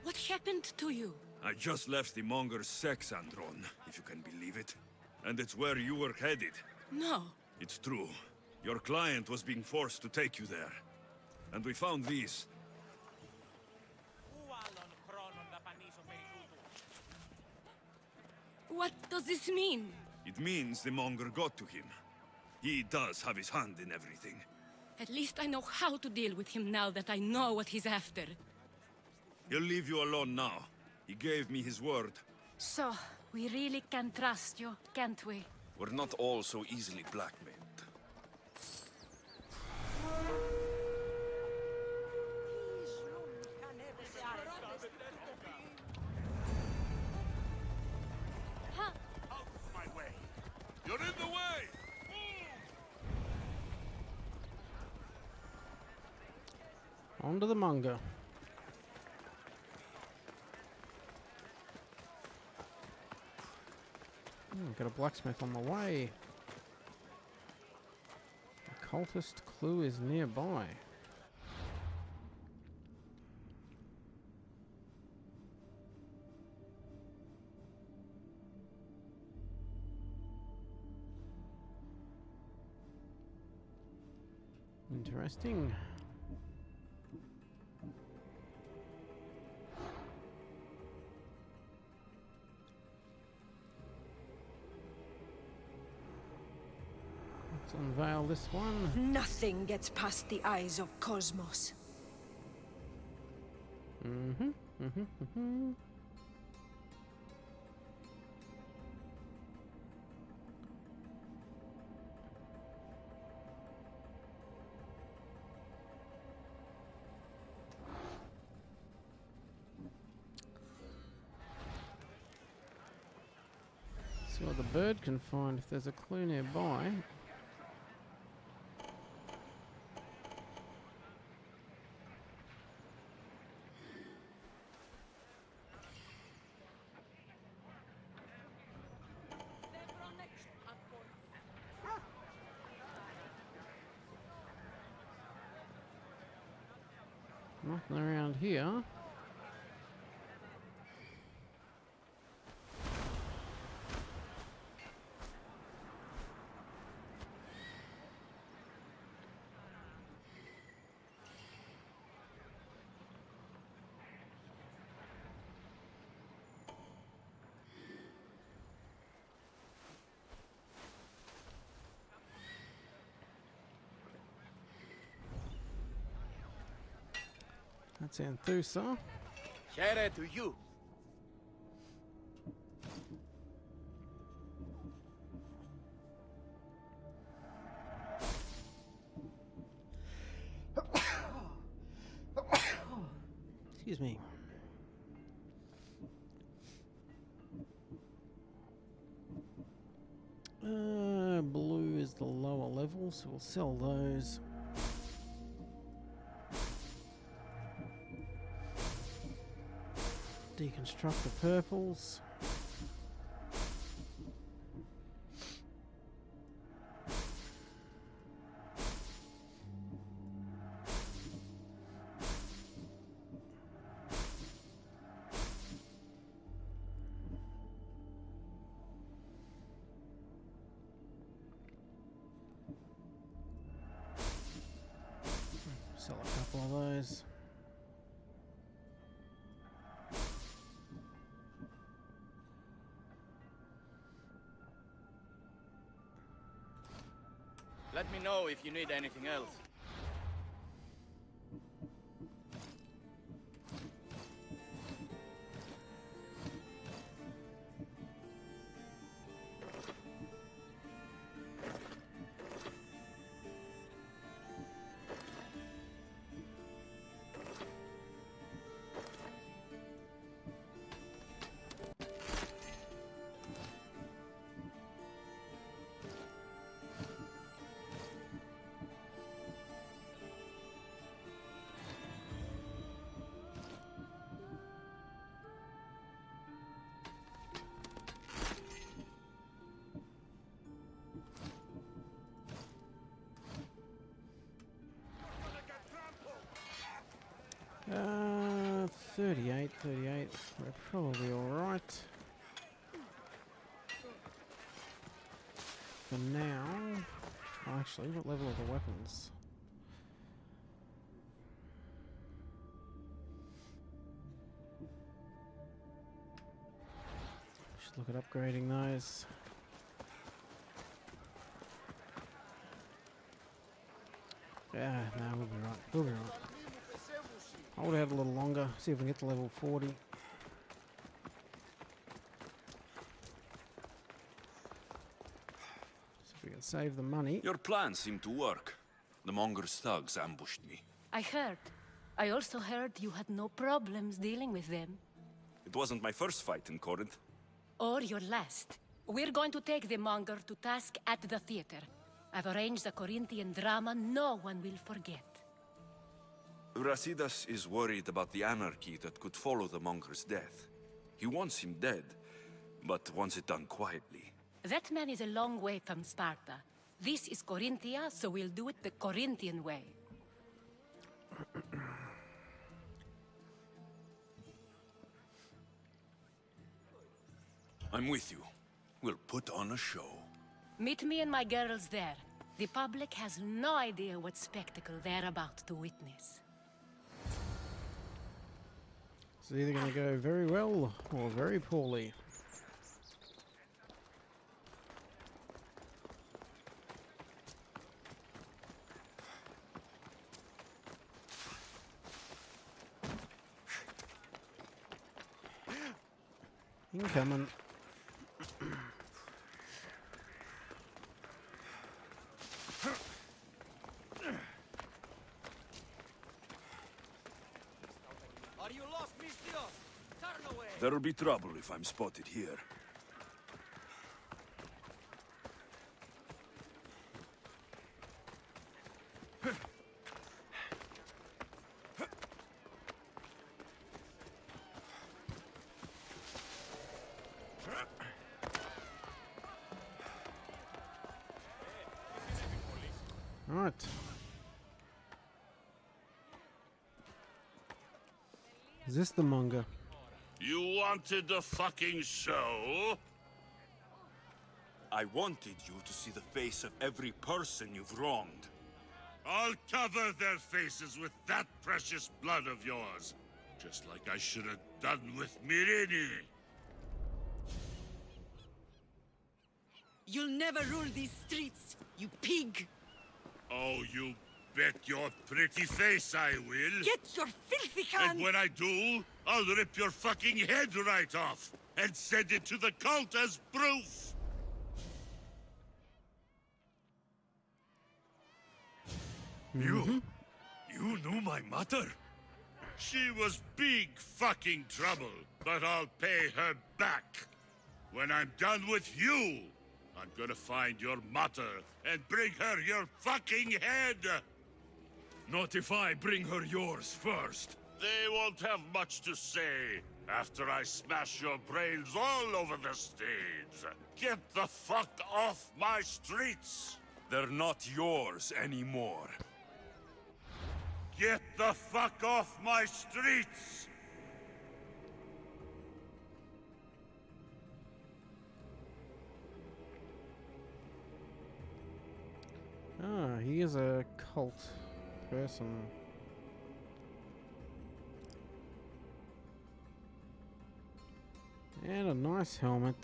What happened to you? I just left the Monger's Sexandron, if you can believe it. And it's where you were headed. No. It's true. Your client was being forced to take you there. And we found these. What does this mean? It means the Monger got to him. He does have his hand in everything. At least I know how to deal with him now that I know what he's after. He'll leave you alone now. He gave me his word. So, we really can trust you, can't we? We're not all so easily blackmailed. You're in the way! On to the Monger. Got a blacksmith on the way. The cultist clue is nearby. Interesting. Let's unveil this one. Nothing gets past the eyes of Cosmos. See what the bird can find if there's a clue nearby. Nothing around here. That's Anthusa. Here to you. Excuse me. Blue is the lower level, so we'll sell those. Deconstruct the purples. Sell a couple of those. Let me know if you need anything else. Uh, 38. We're probably alright. For now. Oh, actually, what level are the weapons? Should look at upgrading those. Yeah, no, we'll be right. We'll be right. Hold out a little longer, see if we can get to level 40. See if we can save the money. Your plan seemed to work. The Monger's thugs ambushed me. I heard. I also heard you had no problems dealing with them. It wasn't my first fight in Corinth. Or your last. We're going to take the Monger to task at the theater. I've arranged a Corinthian drama no one will forget. Brasidas is worried about the anarchy that could follow the Monger's death. He wants him dead, but wants it done quietly. That man is a long way from Sparta. This is Corinthia, so we'll do it the Corinthian way. I'm with you. We'll put on a show. Meet me and my girls there. The public has no idea what spectacle they're about to witness. It's either going to go very well or very poorly. Incoming. There'll be trouble if I'm spotted here. All right. Is this the Monger? You wanted the fucking show? I wanted you to see the face of every person you've wronged. I'll cover their faces with that precious blood of yours. Just like I should have done with Mirini. You'll never rule these streets, you pig! Oh, you bet your pretty face I will. Get your filthy hands! And when I do, I'll rip your fucking head right off and send it to the cult as proof. You knew my mother? She was big fucking trouble, but I'll pay her back. When I'm done with you, I'm gonna find your mother and bring her your fucking head. Not if I bring her yours first. They won't have much to say after I smash your brains all over the stage. Get the fuck off my streets! They're not yours anymore. Get the fuck off my streets! Ah, he is a cult person. And a nice helmet.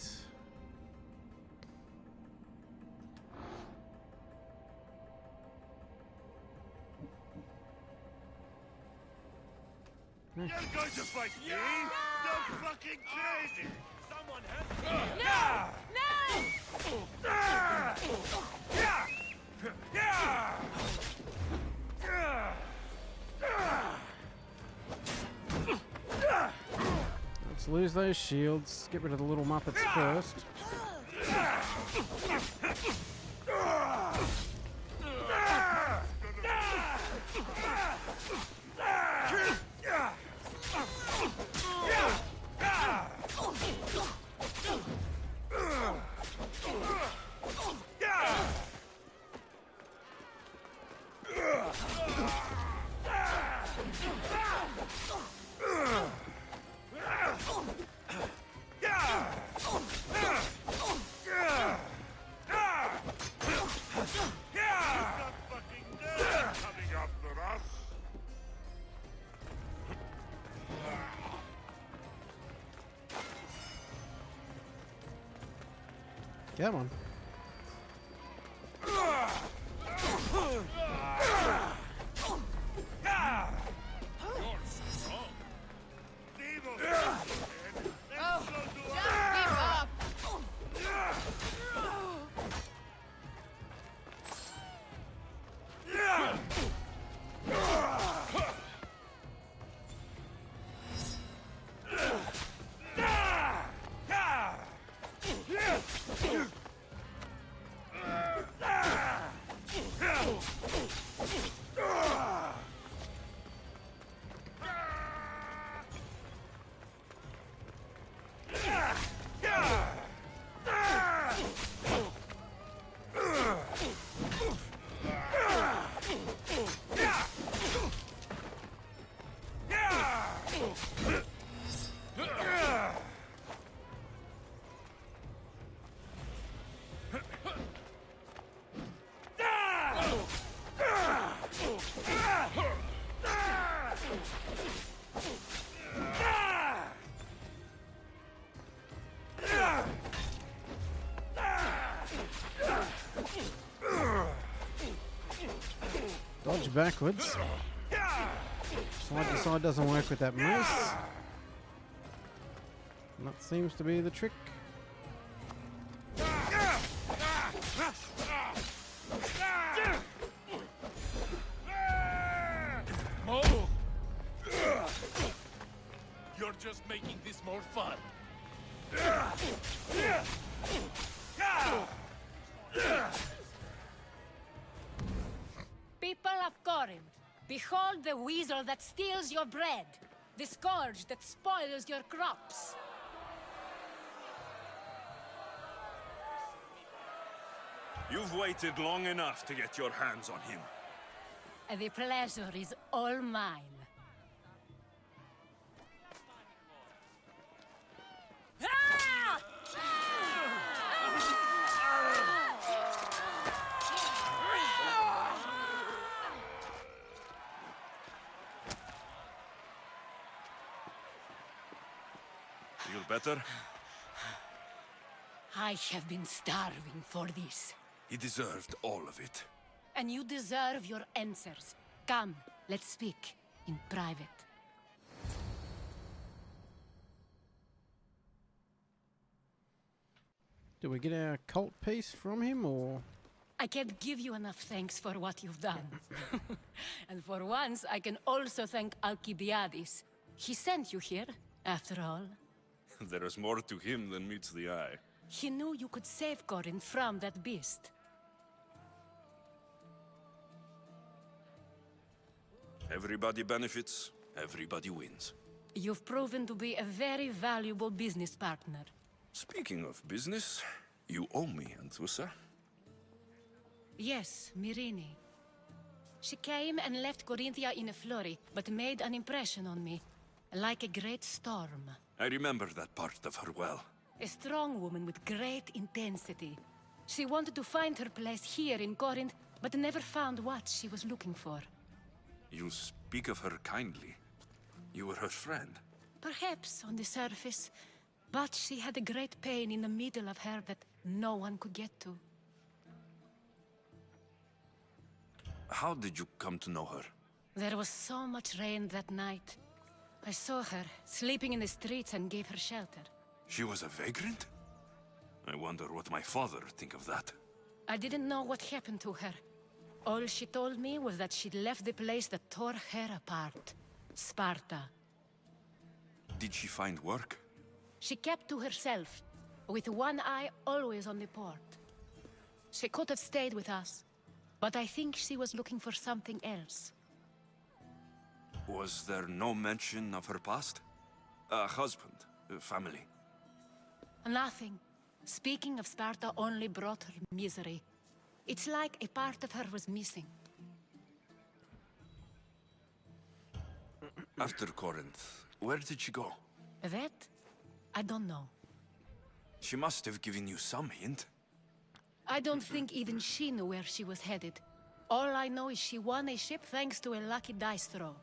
You're going to fight me? You're fucking crazy! Someone help me! Let's lose those shields. Get rid of the little Muppets first. Come on. Dodge backwards. Side to side doesn't work with that mace. And that seems to be the trick. You're just making this more fun. People of Corinth, behold the weasel that steals your bread, the scourge that spoils your crops. You've waited long enough to get your hands on him. The pleasure is all mine. Feel better? I have been starving for this. He deserved all of it. And you deserve your answers. Come, let's speak in private. Do we get our cult piece from him, or...? I can't give you enough thanks for what you've done. And for once, I can also thank Alcibiades. He sent you here, after all. There is more to him than meets the eye. He knew you could save Corinth from that beast. Everybody benefits, everybody wins. You've proven to be a very valuable business partner. Speaking of business, you owe me, Anthusa. Yes, Myrine. She came and left Corinthia in a flurry, but made an impression on me. Like a great storm. I remember that part of her well. A strong woman with great intensity. She wanted to find her place here in Corinth, but never found what she was looking for. You speak of her kindly. You were her friend. Perhaps on the surface, but she had a great pain in the middle of her that no one could get to. How did you come to know her? There was so much rain that night. I saw her, sleeping in the streets, and gave her shelter. She was a vagrant? I wonder what my father would think of that. I didn't know what happened to her. All she told me was that she'd left the place that tore her apart. Sparta. Did she find work? She kept to herself, with one eye always on the port. She could have stayed with us, but I think she was looking for something else. Was there no mention of her past? A husband, a family? Nothing. Speaking of Sparta only brought her misery. It's like a part of her was missing. After Corinth, where did she go? That? I don't know. She must have given you some hint. I don't think even she knew where she was headed. All I know is she won a ship thanks to a lucky dice throw.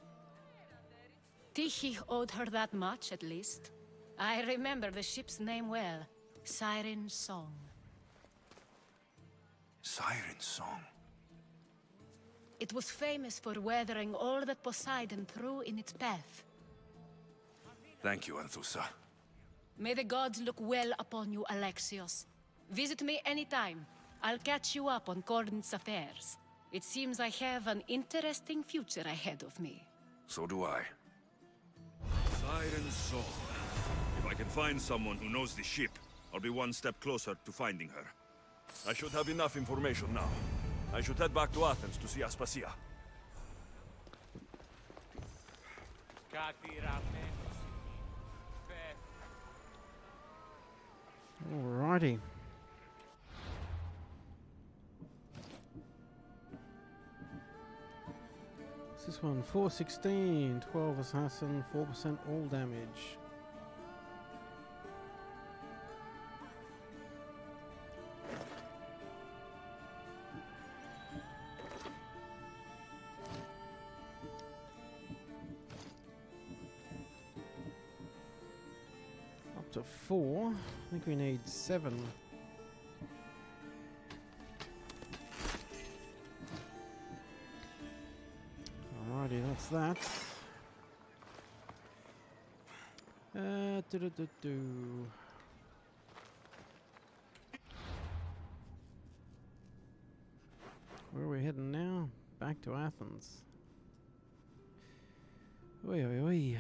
Tyche owed her that much, at least. I remember the ship's name well. Siren Song. Siren Song. It was famous for weathering all that Poseidon threw in its path. Thank you, Anthusa. May the gods look well upon you, Alexios. Visit me anytime. I'll catch you up on Corinth's affairs. It seems I have an interesting future ahead of me. So do I. Siren Song. If I can find someone who knows the ship, I'll be one step closer to finding her. I should have enough information now. I should head back to Athens to see Aspasia. Alrighty. This one, 416, 12 assassin, 4% all damage. Up to 4. I think we need 7. Alrighty, that's that. Where are we heading now? Back to Athens. Oi, oi, oi.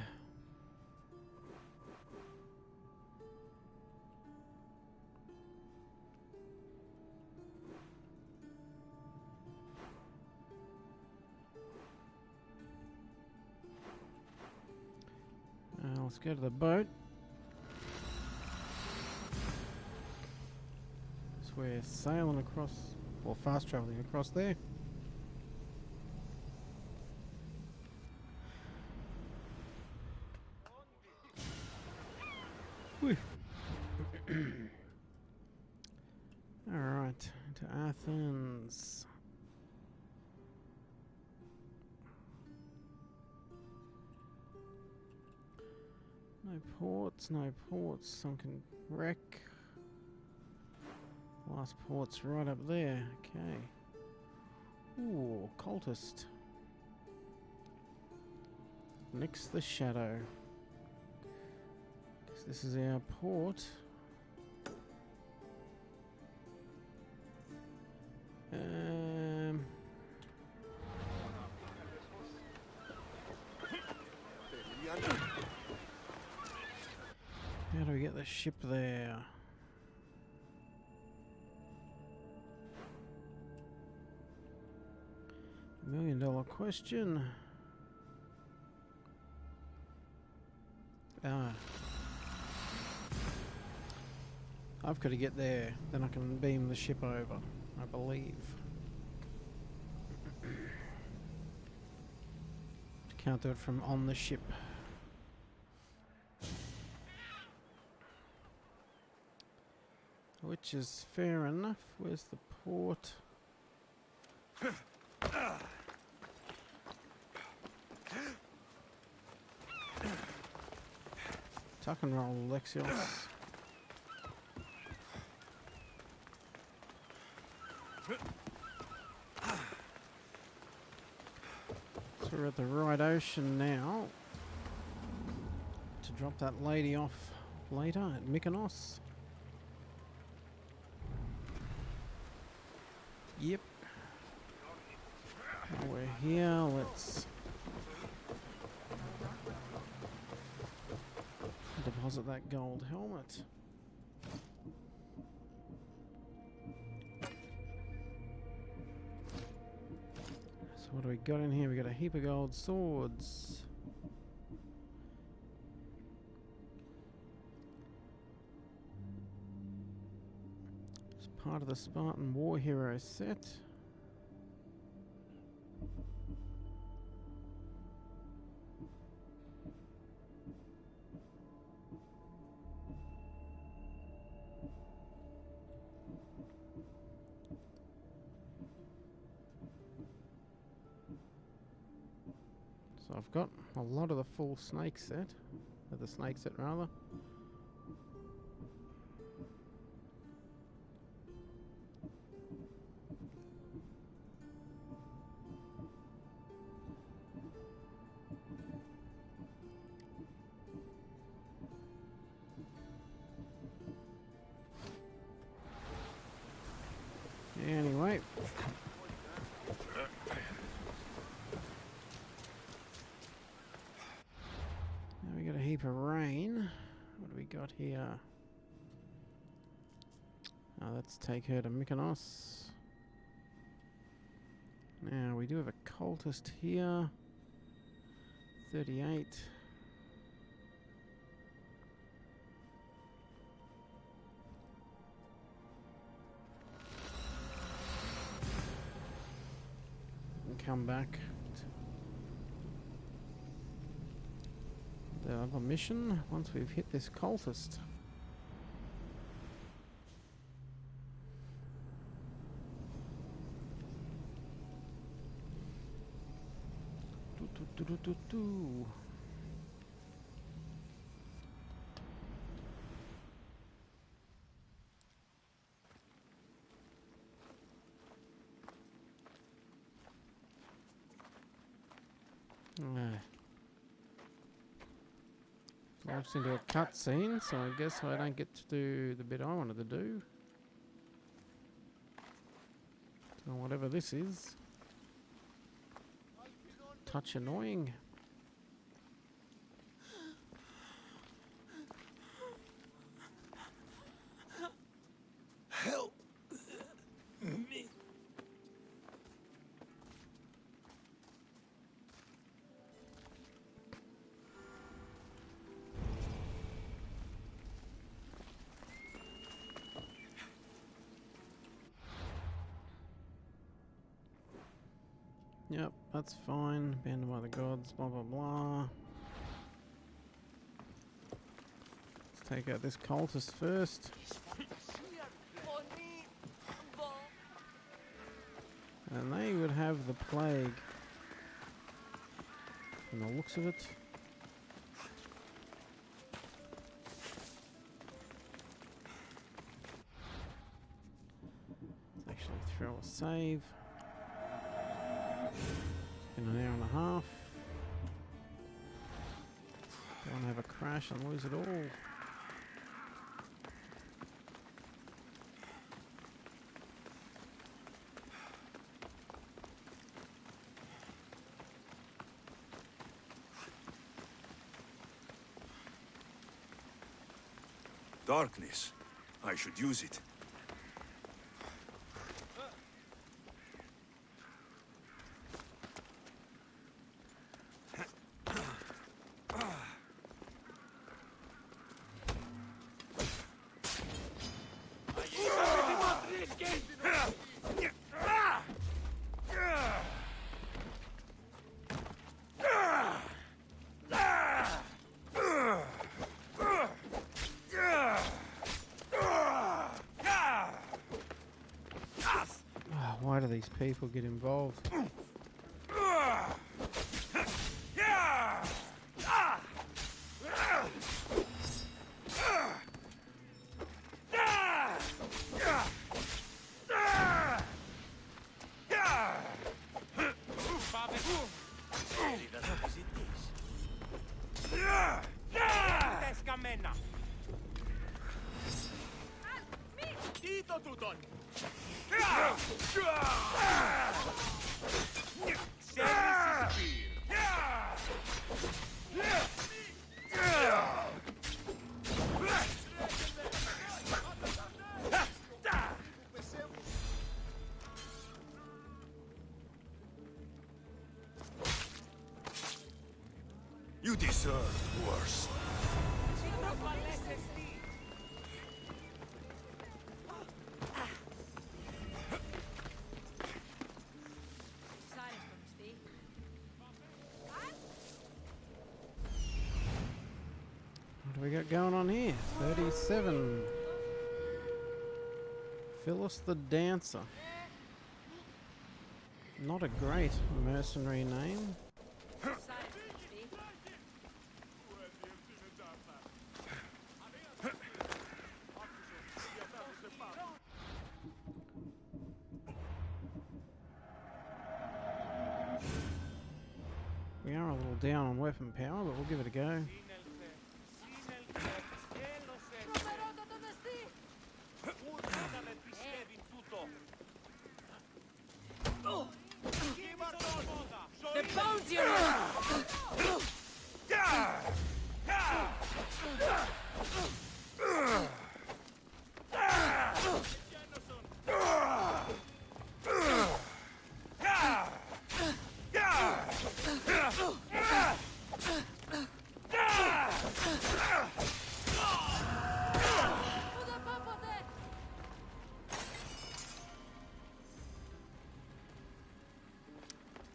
Let's go to the boat. So we're sailing across, or fast traveling across there. Alright, to Athens. No No ports, no ports. Sunken wreck. Last port's right up there. Okay. Ooh, cultist. Next, the shadow. Guess this is our port. How do we get the ship there? $1 million question. I've got to get there, then I can beam the ship over, I believe. Can't do it from on the ship. Which is fair enough. Where's the port? Tuck and roll, Lexios. So we're at the right ocean now to drop that lady off later at Mykonos. Yep. Now we're here, let's deposit that gold helmet. So what do we got in here? We got a heap of gold swords. It's part of the Spartan War Hero set. So I've got a lot of the full snake set, or the snake set rather. Anyway. Now we got a heap of rain. What do we got here? Let's take her to Mykonos. Now we do have a cultist here. 38. Come back to the other mission once we've hit this cultist. Launched into a cutscene, so I guess I don't get to do the bit I wanted to do. So whatever this is. Touch annoying. Help me. Yep, that's fine. Abandoned by the gods, blah blah blah. Let's take out this cultist first. And they would have the plague from the looks of it. save. In an hour and a half. Don't want to have a crash and lose it all. Darkness. I should use it. Why do these people get involved? You deserve worse. What do we got going on here? 37. Phyllis the Dancer. Not a great mercenary name. We are a little down on weapon power, but we'll give it a go. The bones you're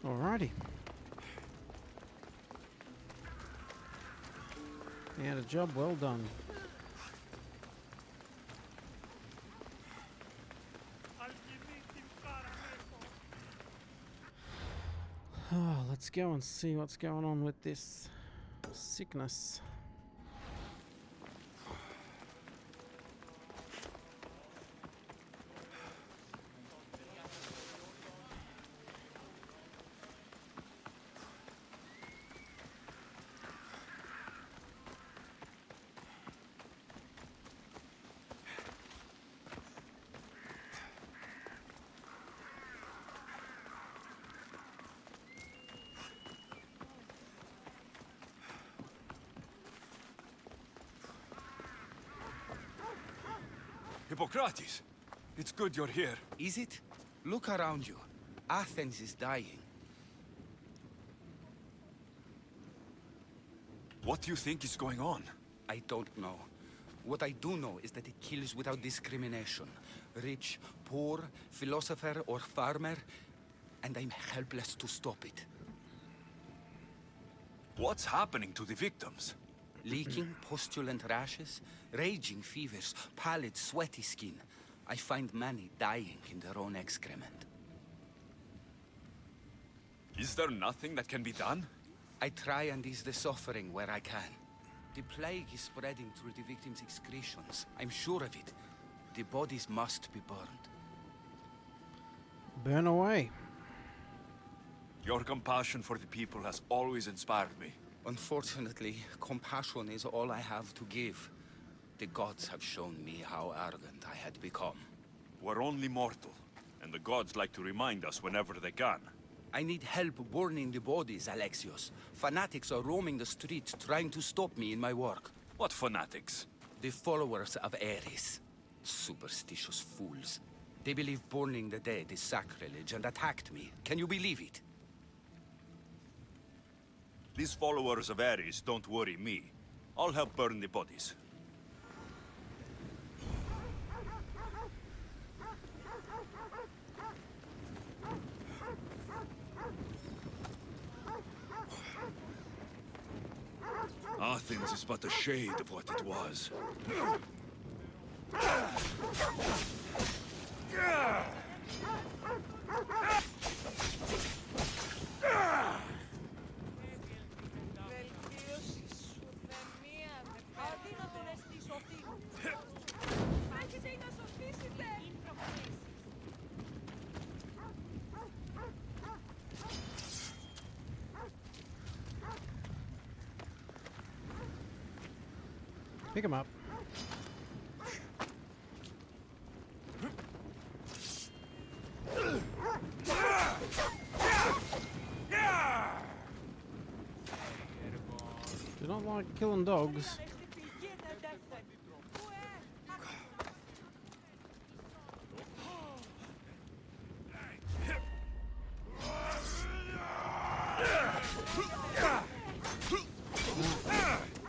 Alrighty. You had a job well done. Oh, let's go and see what's going on with this sickness. Hippocrates, it's good you're here. Is it? Look around you. Athens is dying. What do you think is going on? I don't know. What I do know is that it kills without discrimination. Rich, poor, philosopher or farmer, and I'm helpless to stop it. What's happening to the victims? Leaking, postulant rashes, raging fevers, pallid, sweaty skin. I find many dying in their own excrement. Is there nothing that can be done? I try and ease the suffering where I can. The plague is spreading through the victims' excretions. I'm sure of it. The bodies must be burned. Burn away. Your compassion for the people has always inspired me. Unfortunately, compassion is all I have to give. The gods have shown me how arrogant I had become. We're only mortal, and the gods like to remind us whenever they can. I need help burning the bodies, Alexios. Fanatics are roaming the streets trying to stop me in my work. What fanatics? The followers of Ares. Superstitious fools. They believe burning the dead is sacrilege and attacked me. Can you believe it? These followers of Ares don't worry me. I'll help burn the bodies. Athens is but a shade of what it was. Pick him up. Do not like killing dogs.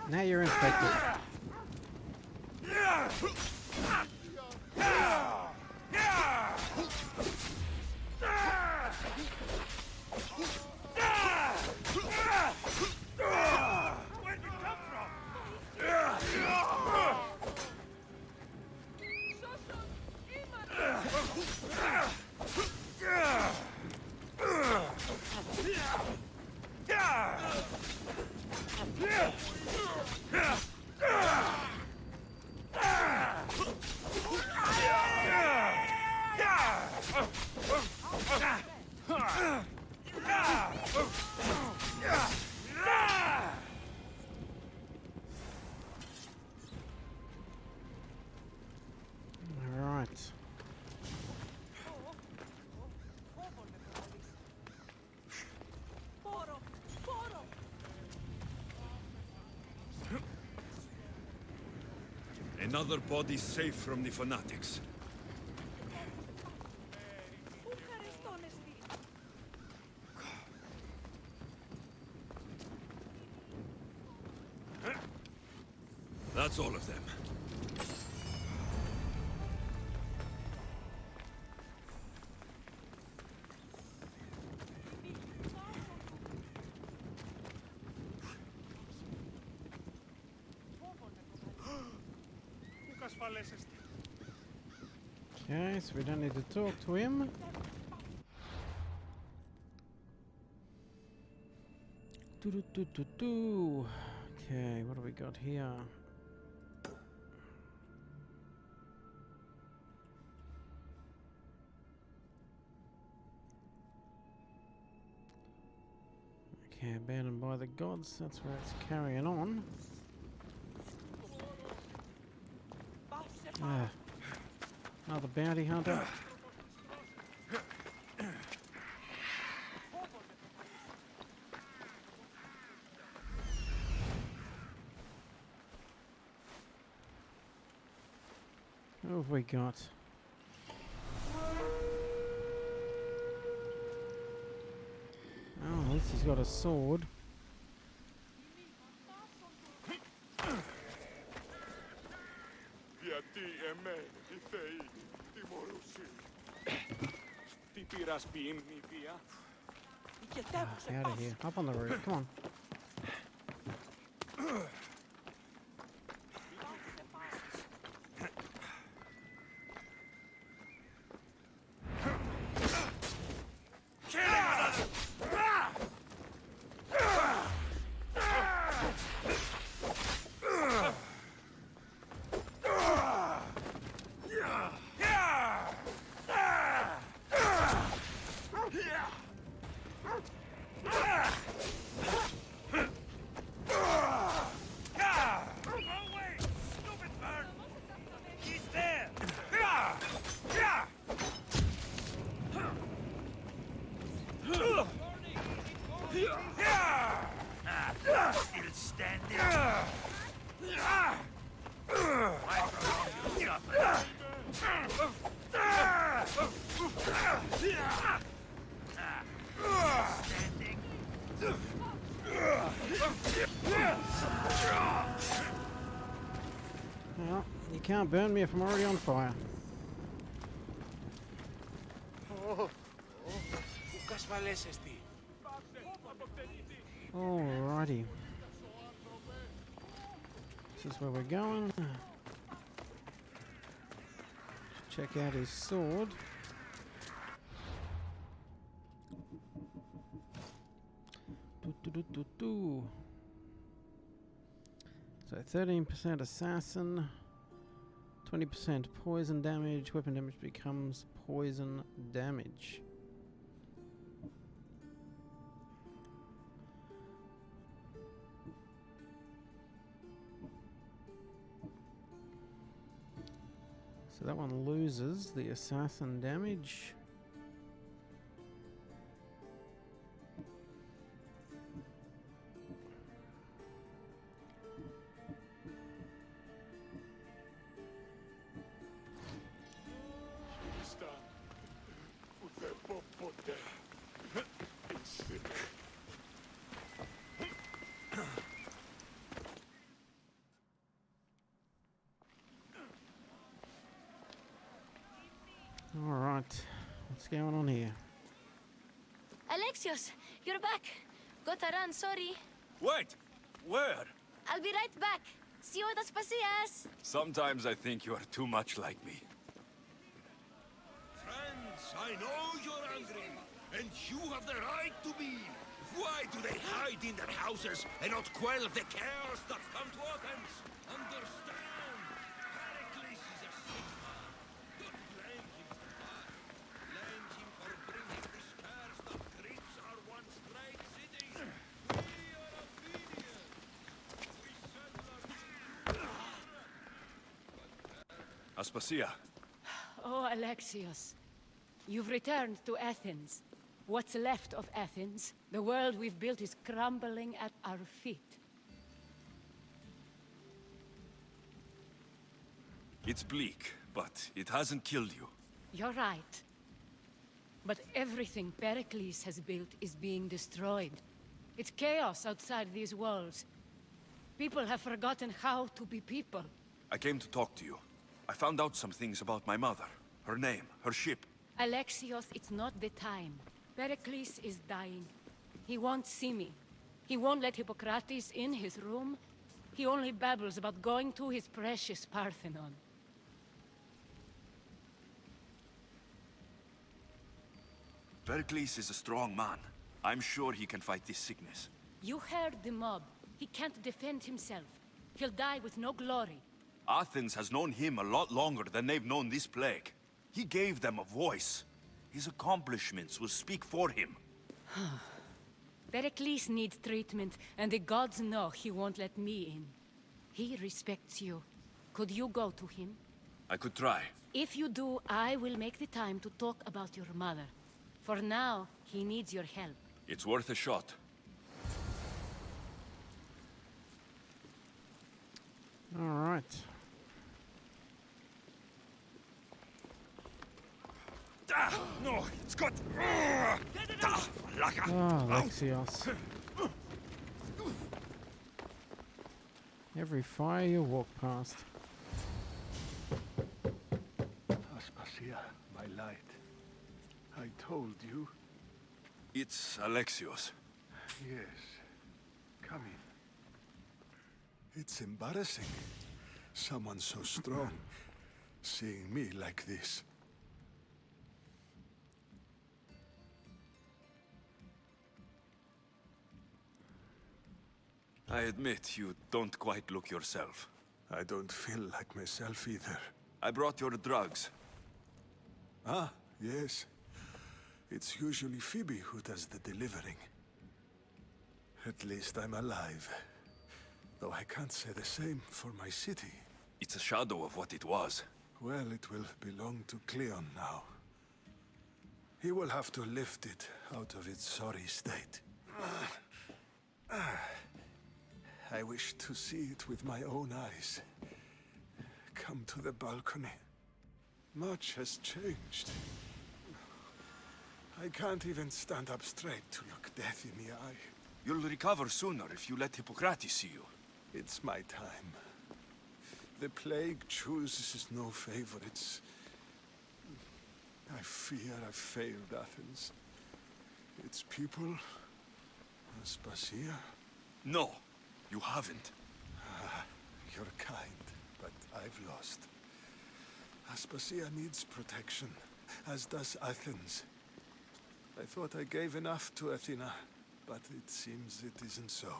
Now you're infected. Another body safe from the fanatics. That's all of them. Okay, so we don't need to talk to him. Okay, what do we got here? Okay, abandoned by the gods, that's where it's carrying on. Another bounty hunter. What have we got? Oh, at least he's got a sword. Out of here. Up on the roof. Come on. Still standing. Why prolong your suffering? Standing. Well, you can't burn me if I'm already on fire. Alrighty. This is where we're going. Check out his sword. So 13% assassin, 20% poison damage. Weapon damage becomes poison damage. So that one loses the assassin damage. Alright, what's going on here? Alexios, you're back. Gotta run, sorry. Wait! Where? I'll be right back. See you at Assassins. Sometimes I think you are too much like me. Friends, I know you're angry, and you have the right to be. Why do they hide in their houses and not quell the chaos that's come to Athens? Understand, Pericles is a sick man. Don't blame him for that. Blame him for bringing this curse that grips our once great city. We are Athenians. We settle our... Aspasia. Oh, Alexios. You've returned to Athens. What's left of Athens, the world we've built is crumbling at our feet. It's bleak, but it hasn't killed you. You're right. But everything Pericles has built is being destroyed. It's chaos outside these walls. People have forgotten how to be people. I came to talk to you. I found out some things about my mother. Her name, her ship. Alexios, it's not the time. Pericles is dying. He won't see me. He won't let Hippocrates in his room. He only babbles about going to his precious Parthenon. Pericles is a strong man. I'm sure he can fight this sickness. You heard the mob. He can't defend himself. He'll die with no glory. Athens has known him a lot longer than they've known this plague. He gave them a voice. His accomplishments will speak for him. Pericles needs treatment, and the gods know he won't let me in. He respects you. Could you go to him? I could try. If you do, I will make the time to talk about your mother. For now, he needs your help. It's worth a shot. All right. No, it's got... Alexios. Every fire you walk past. Aspasia, my light. I told you. It's Alexios. Yes. Come in. It's embarrassing. Someone so strong, seeing me like this. I admit you don't quite look yourself. I don't feel like myself either. I brought your drugs. Ah, yes. It's usually Phoebe who does the delivering. At least I'm alive. Though I can't say the same for my city. It's a shadow of what it was. Well, it will belong to Cleon now. He will have to lift it out of its sorry state. I wish to see it with my own eyes. Come to the balcony. Much has changed. I can't even stand up straight to look death in the eye. You'll recover sooner if you let Hippocrates see you. It's my time. The plague chooses no favorites. I fear I've failed Athens. Its people, Aspasia. No, you haven't. You're kind, but I've lost. Aspasia needs protection, as does Athens. I thought I gave enough to Athena, but it seems it isn't so.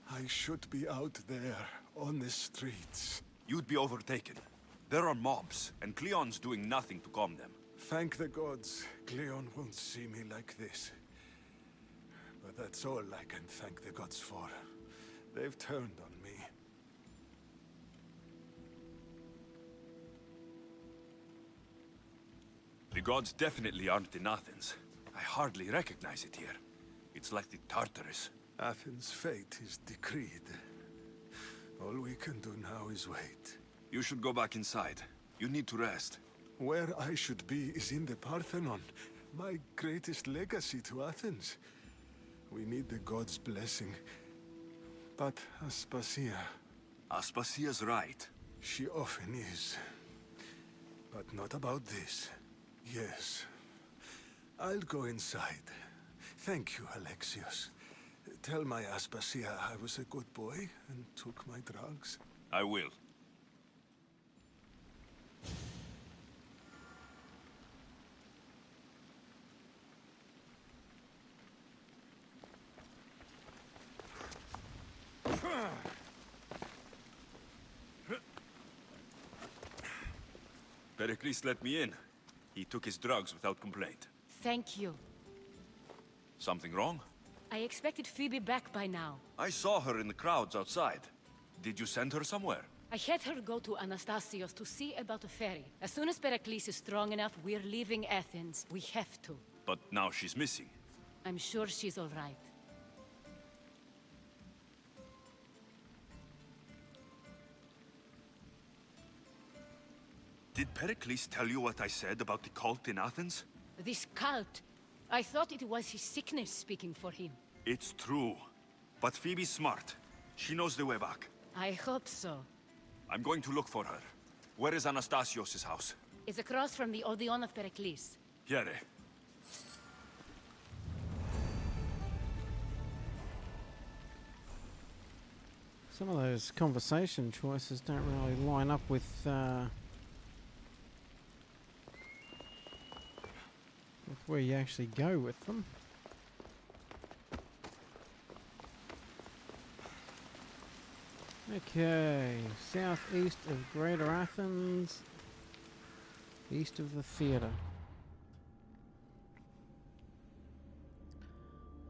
I should be out there, on the streets. You'd be overtaken. There are mobs, and Cleon's doing nothing to calm them. Thank the gods, Cleon won't see me like this. But that's all I can thank the gods for. They've turned on me. The gods definitely aren't in Athens. I hardly recognize it here. It's like the Tartarus. Athens' fate is decreed. All we can do now is wait. You should go back inside. You need to rest. Where I should be is in the Parthenon, my greatest legacy to Athens. We need the gods' blessing. But Aspasia... Aspasia's right. She often is. But not about this. Yes. I'll go inside. Thank you, Alexios. Tell my Aspasia I was a good boy and took my drugs. I will. Pericles let me in. He took his drugs without complaint. Thank you. Something wrong? I expected Phoebe back by now. I saw her in the crowds outside. Did you send her somewhere? I had her go to Anastasios to see about a ferry. As soon as Pericles is strong enough, we're leaving Athens. We have to. But now she's missing. I'm sure she's all right. Did Pericles tell you what I said about the cult in Athens? This cult. I thought it was his sickness speaking for him. It's true. But Phoebe's smart. She knows the way back. I hope so. I'm going to look for her. Where is Anastasios' house? It's across from the Odeon of Pericles. Here. Some of those conversation choices don't really line up with where you actually go with them. Okay, southeast of Greater Athens, east of the theatre.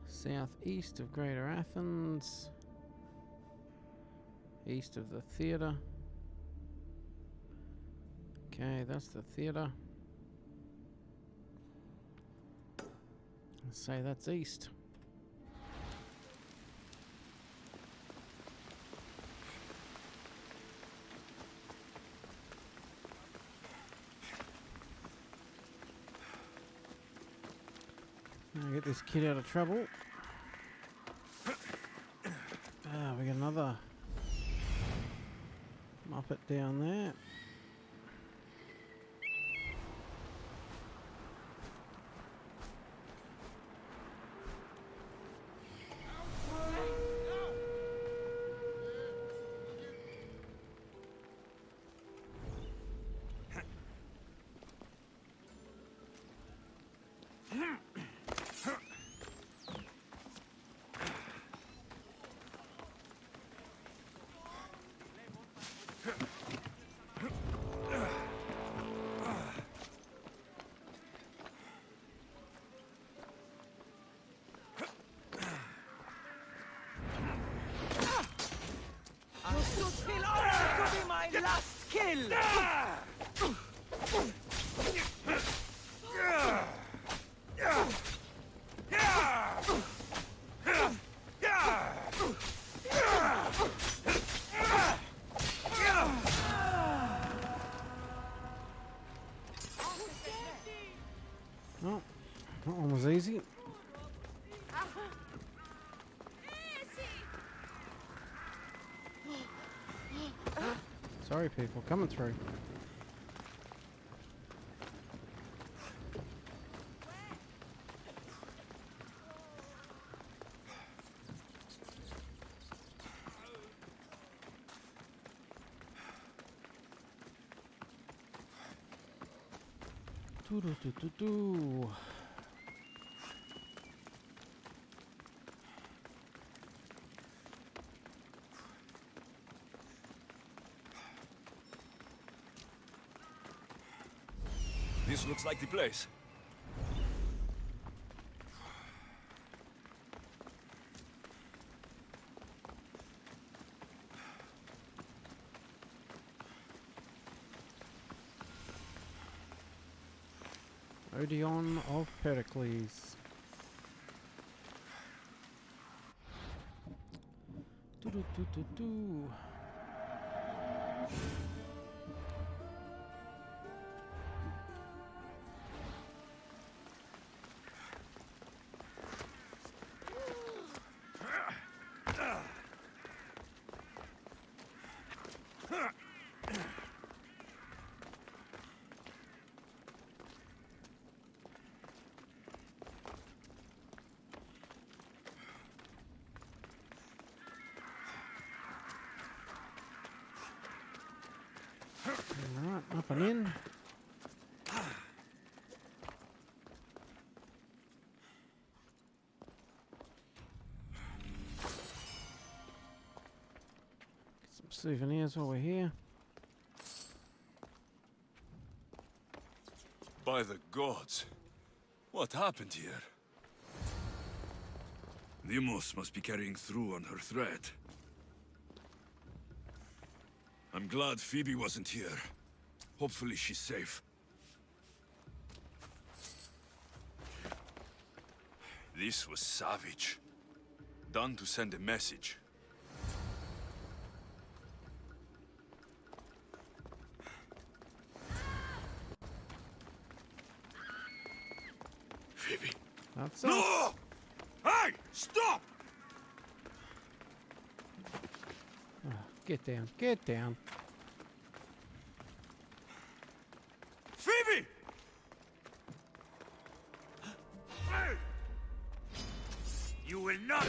Southeast of Greater Athens, east of the theatre. Okay, that's the theatre. Let's say that's east. Now get this kid out of trouble. We got another Muppet down there. Will also be my last kill! Oh, that one was easy. Sorry, people, coming through. Do. This looks like the place. Odeon of Pericles. Do. Alright, up and in. Get some souvenirs while we're here. By the gods. What happened here? Deimos must be carrying through on her threat. I'm glad Phoebe wasn't here. Hopefully she's safe. This was savage. Done to send a message. Phoebe. That's No! us. Hey! Stop! Oh, get down, get down. Phoebe! You will not.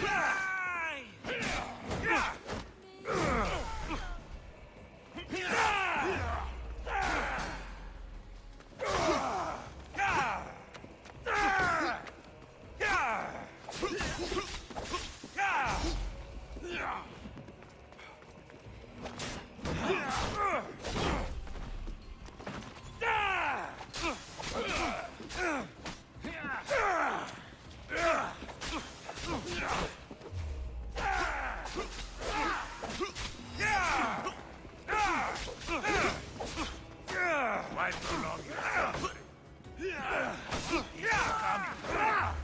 Why prolong your suffering?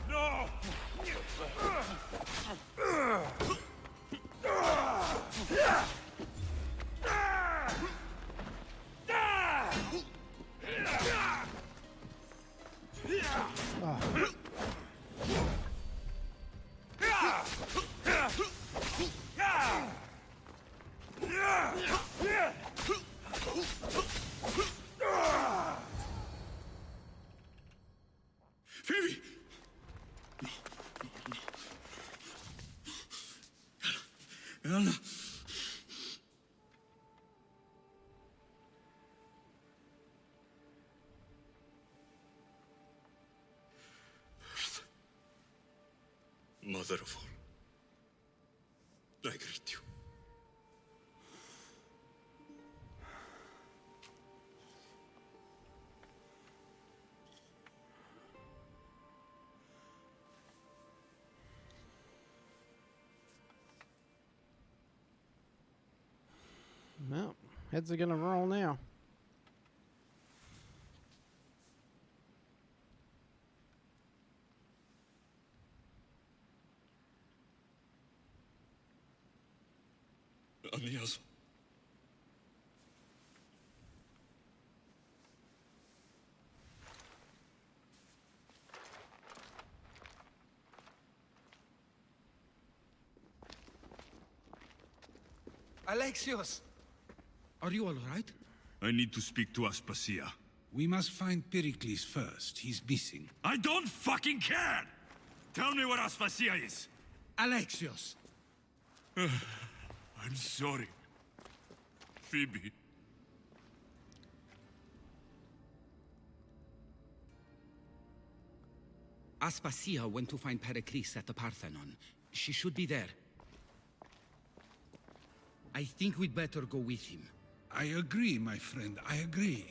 No! Phoebe! Anna. Mother of all, I greet you. Well, heads are gonna roll now. Anias. Alexios! Are you all right? I need to speak to Aspasia. We must find Pericles first. He's missing. I don't fucking care! Tell me where Aspasia is! Alexios! I'm sorry. Phoebe. Aspasia went to find Pericles at the Parthenon. She should be there. I think we'd better go with him. I agree, my friend. I agree.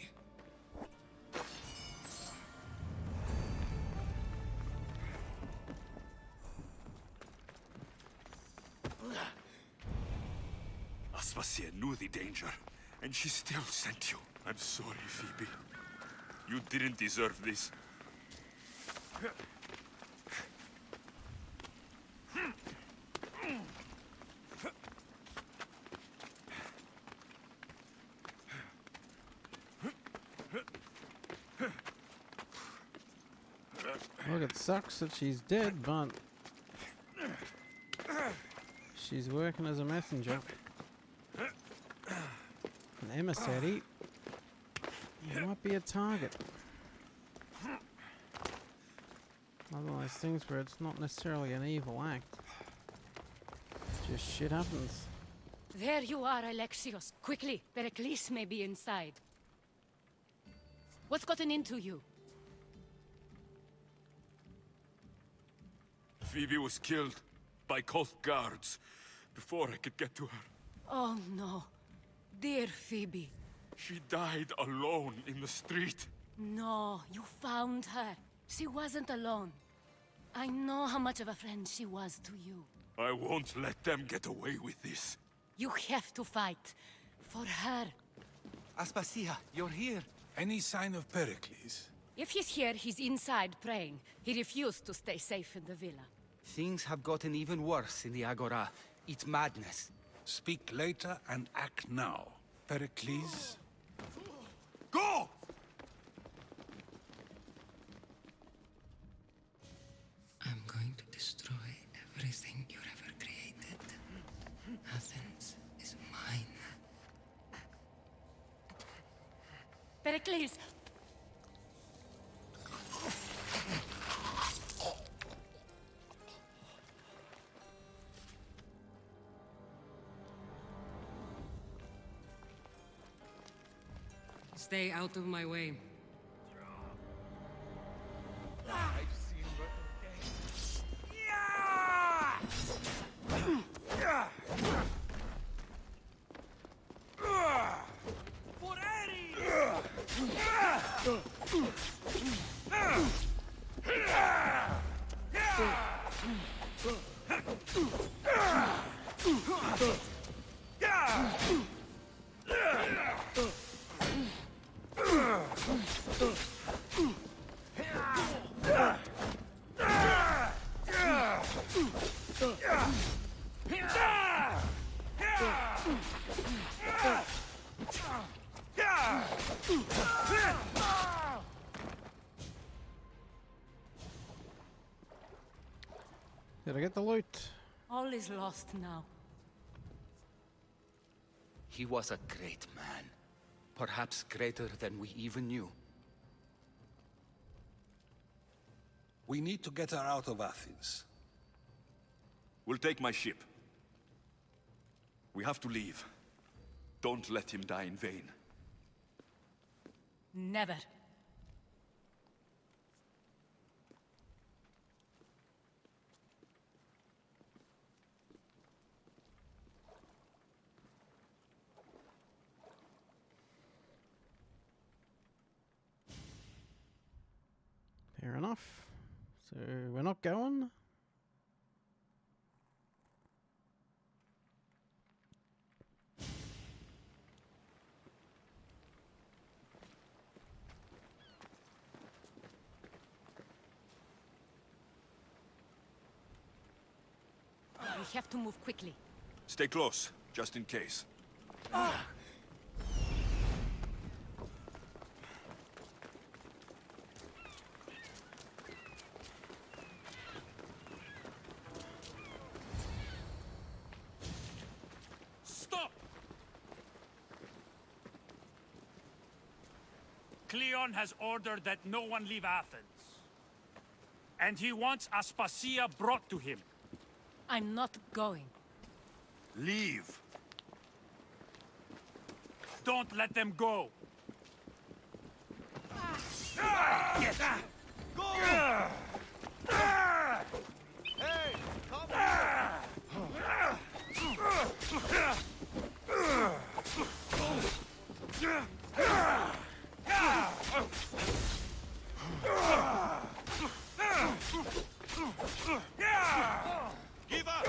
Aspasia knew the danger, and she still sent you. I'm sorry, Phoebe. You didn't deserve this. Look, it sucks that she's dead, but she's working as a messenger. An emissary. You might be a target. One of those things where it's not necessarily an evil act. Just shit happens. There you are, Alexios. Quickly, Pericles may be inside. What's gotten into you? Phoebe was killed by Koth guards before I could get to her. Oh no. Dear Phoebe. She died alone in the street. No, you found her. She wasn't alone. I know how much of a friend she was to you. I won't let them get away with this. You have to fight. For her. Aspasia, you're here. Any sign of Pericles? If he's here, he's inside praying. He refused to stay safe in the villa. Things have gotten even worse in the Agora. It's madness. Speak later and act now. Pericles? Go! I'm going to destroy everything you ever created. Athens is mine. Pericles! Stay out of my way. Did I get the loot? All is lost now. He was a great man. Perhaps greater than we even knew. We need to get her out of Athens. We'll take my ship. We have to leave. Don't let him die in vain. Never. Fair enough. So we're not going. We have to move quickly. Stay close, just in case. Stop! Cleon has ordered that no one leave Athens. And he wants Aspasia brought to him. I'm not going. Leave. Don't let them go. Yes. Go! Hey, come here! Give up!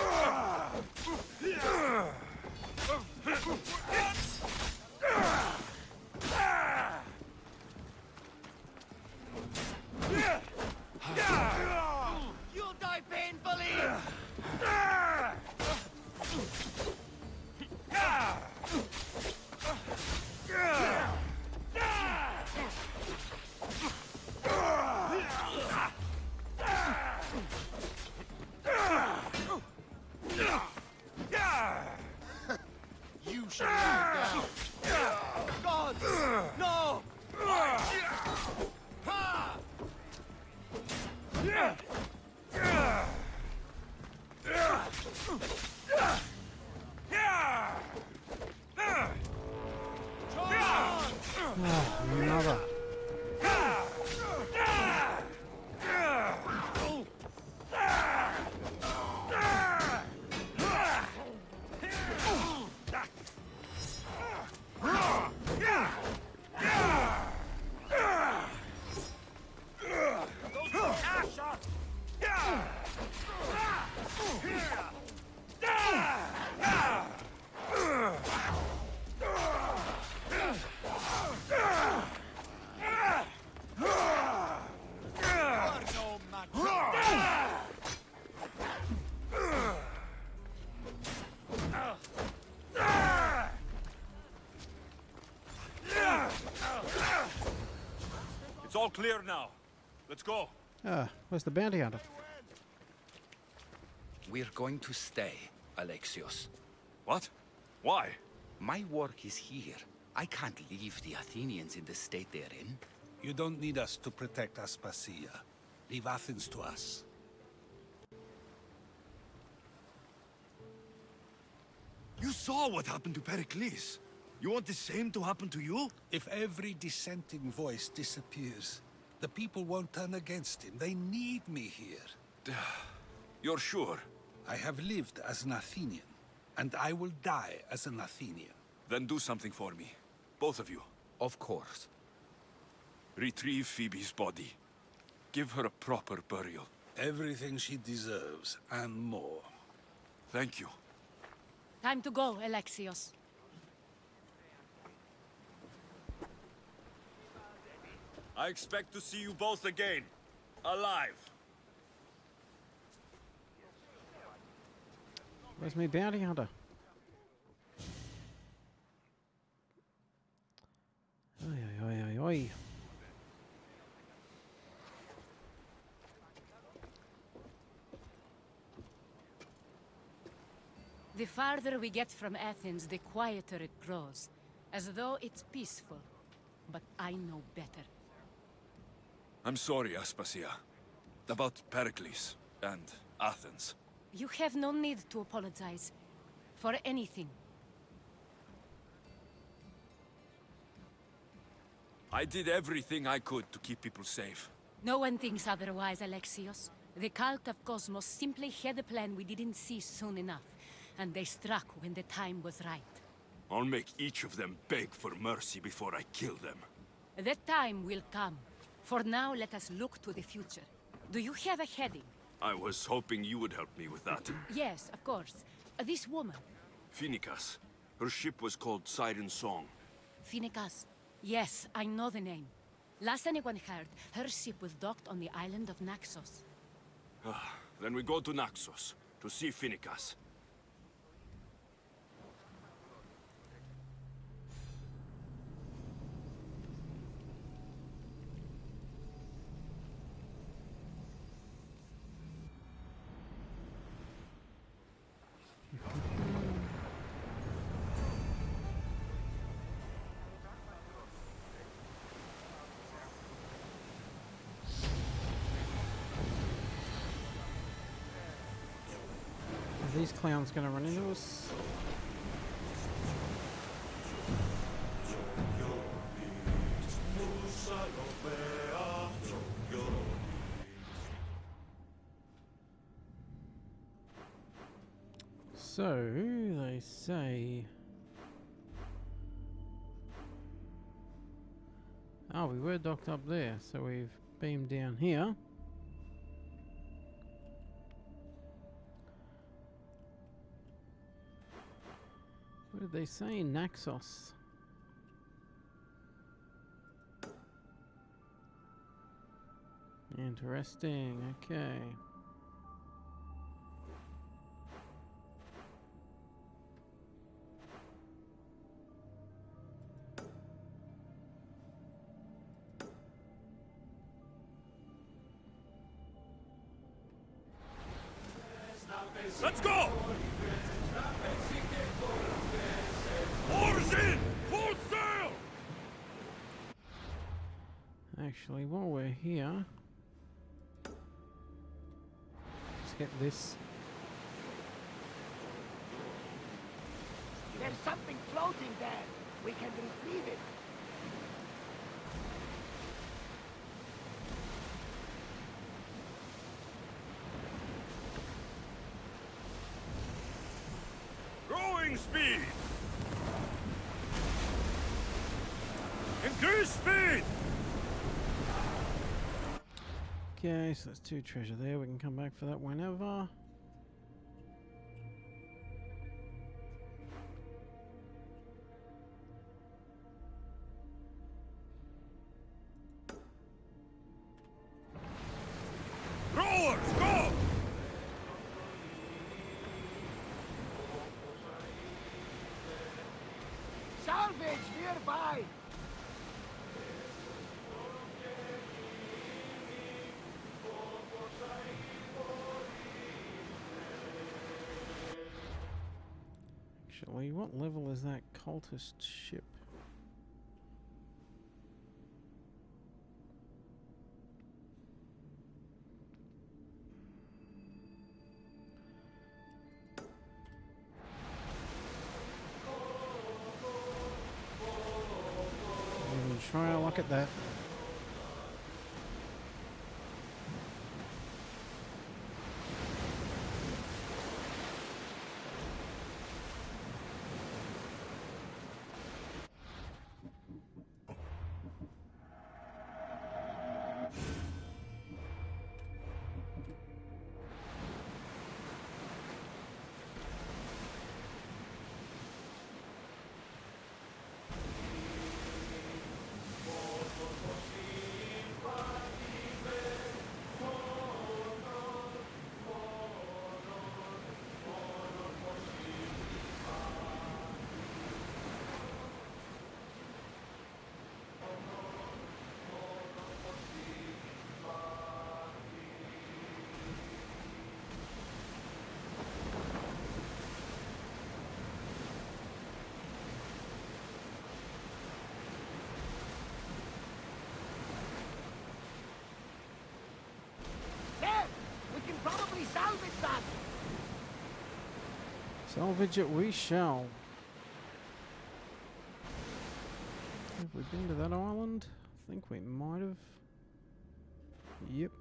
You'll die painfully! You should lie down. God! No! Another. It's all clear now. Let's go. Where's the bounty hunter? We're going to stay, Alexios. What? Why? My work is here. I can't leave the Athenians in the state they're in. You don't need us to protect Aspasia. Leave Athens to us. You saw what happened to Pericles. You want the same to happen to you? If every dissenting voice disappears, the people won't turn against him. They need me here. You're sure? I have lived as an Athenian, and I will die as an Athenian. Then do something for me. Both of you. Of course. Retrieve Phoebe's body. Give her a proper burial. Everything she deserves, and more. Thank you. Time to go, Alexios. I expect to see you both again. Alive. Where's my bounty hunter? Oi, oi, oi, oi. The farther we get from Athens, the quieter it grows. As though it's peaceful. But I know better. I'm sorry, Aspasia. About Pericles and Athens. You have no need to apologize. For anything. I did everything I could to keep people safe. No one thinks otherwise, Alexios. The cult of Cosmos simply had a plan we didn't see soon enough. And they struck when the time was right. I'll make each of them beg for mercy before I kill them. That time will come. For now, let us look to the future. Do you have a heading? I was hoping you would help me with that. Yes, of course. This woman. Phoenicas. Her ship was called Siren Song. Phoenicas. Yes, I know the name. Last anyone heard, her ship was docked on the island of Naxos. Then we go to Naxos, to see Phoenicas. these clowns gonna run into us? So, they say... Oh, we were docked up there, so we've beamed down here. What did they say? Naxos. Interesting, okay. Let's go! Oars in! Full sail! Actually, while we're here, let's get this. There's something floating there. We can retrieve it. Growing speed! Increase speed! Okay, so that's 2 treasure there. We can come back for that whenever. Rowers, go! Salvage nearby! Actually, what level is that cultist ship? We'll try our luck at that. Probably salvage that. Salvage it we shall. Have we been to that island? I think we might have. Yep.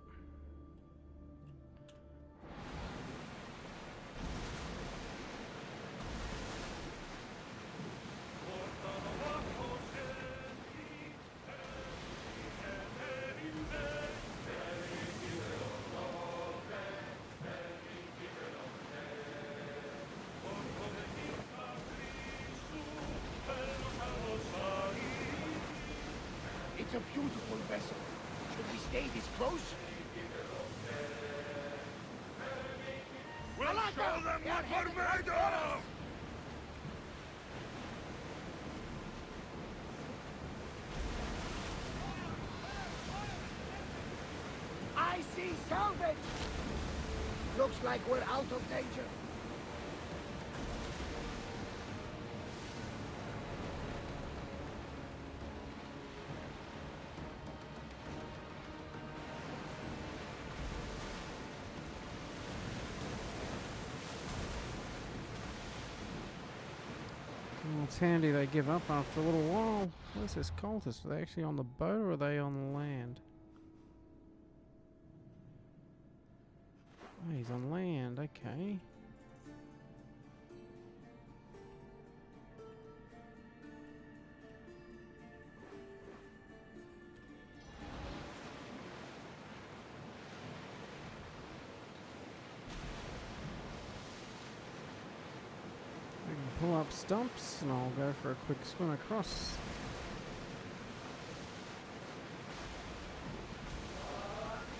It's a beautiful vessel. Should we stay this close? We'll show them what we're made of! I see salvage! Looks like we're out of danger. It's handy they give up after a little while. Where's this cultist? Are they actually on the boat or are they on the land? Oh, he's on land, okay. We can pull up stumps and I'll go for a quick swim across.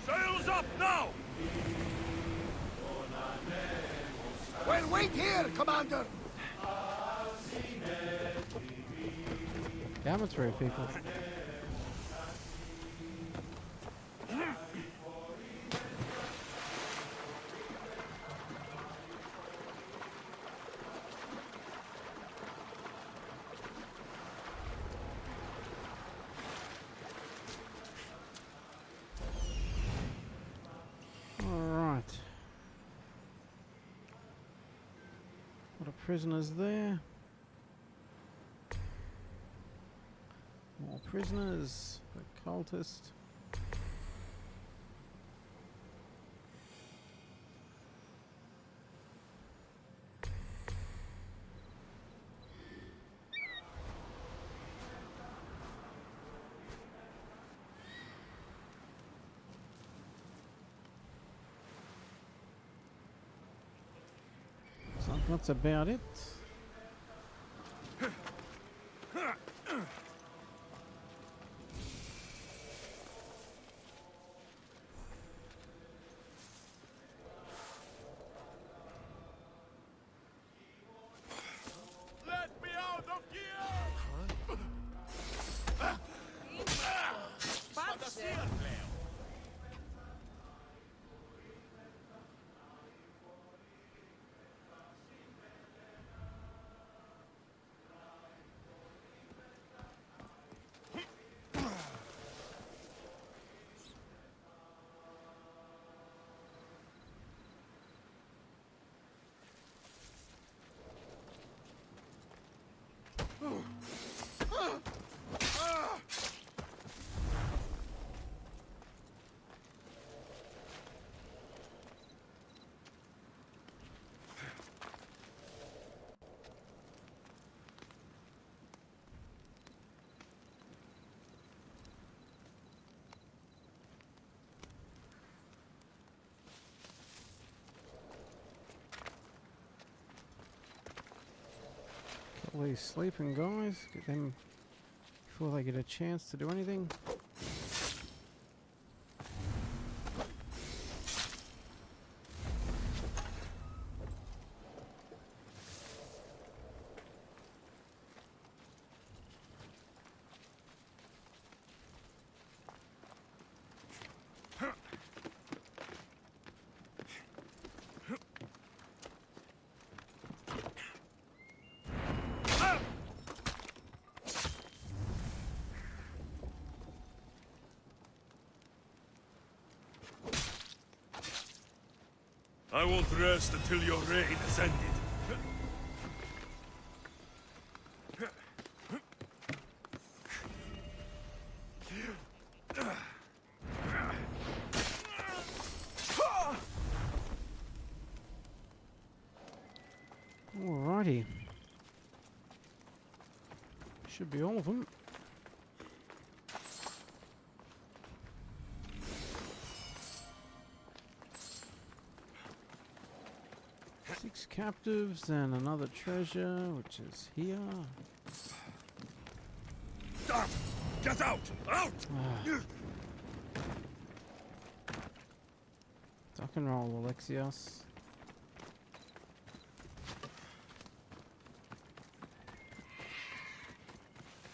Sails up now! Well, wait here, Commander! Coming through, people. Prisoners there. More prisoners. The cultist. So that's about it. All these sleeping guys, get them before they get a chance to do anything. I won't rest until your reign has ended. Alrighty. Should be all of them. Six captives and another treasure, which is here. Stop! Get out! Out! Duck and roll, Alexios.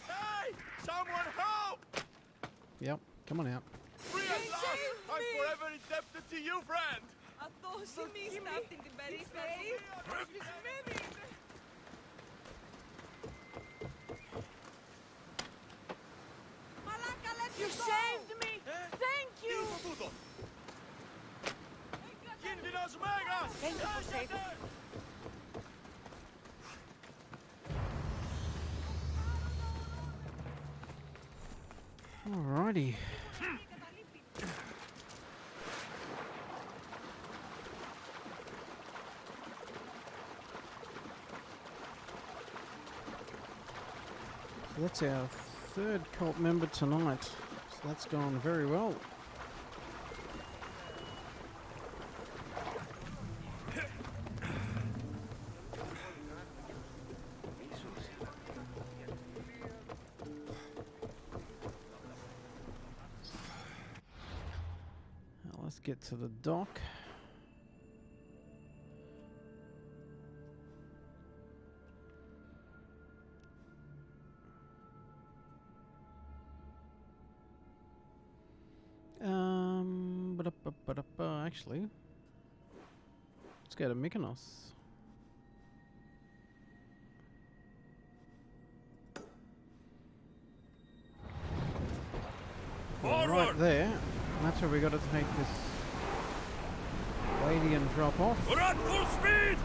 Hey! Someone help! Yep, come on out. Free at last! I'm forever indebted to you, friend! You saved me! Thank you! Thank you for saving me. Alrighty. So that's our third cult member tonight. So that's gone very well. Now let's get to the dock. Actually, let's go to Mykonos. Right there. That's where we got to take this lady and drop off. We're at full speed!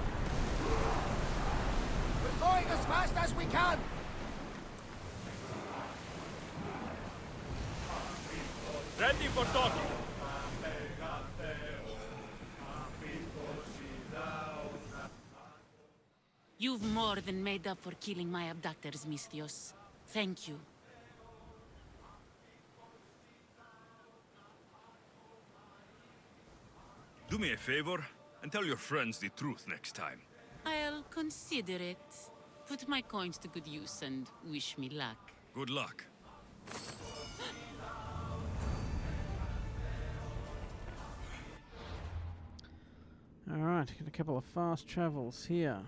We're going as fast as we can! Ready for docking. You've more than made up for killing my abductors, Misthios. Thank you. Do me a favor and tell your friends the truth next time. I'll consider it. Put my coins to good use and wish me luck. Good luck. Alright, got a couple of fast travels here.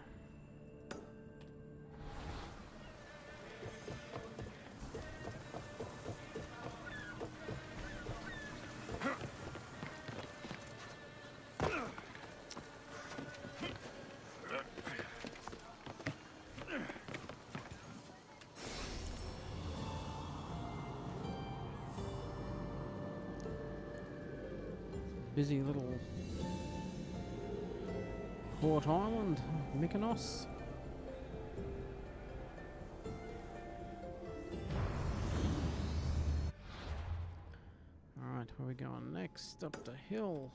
Busy little port island, Mykonos. Alright, where are we going next? Up the hill.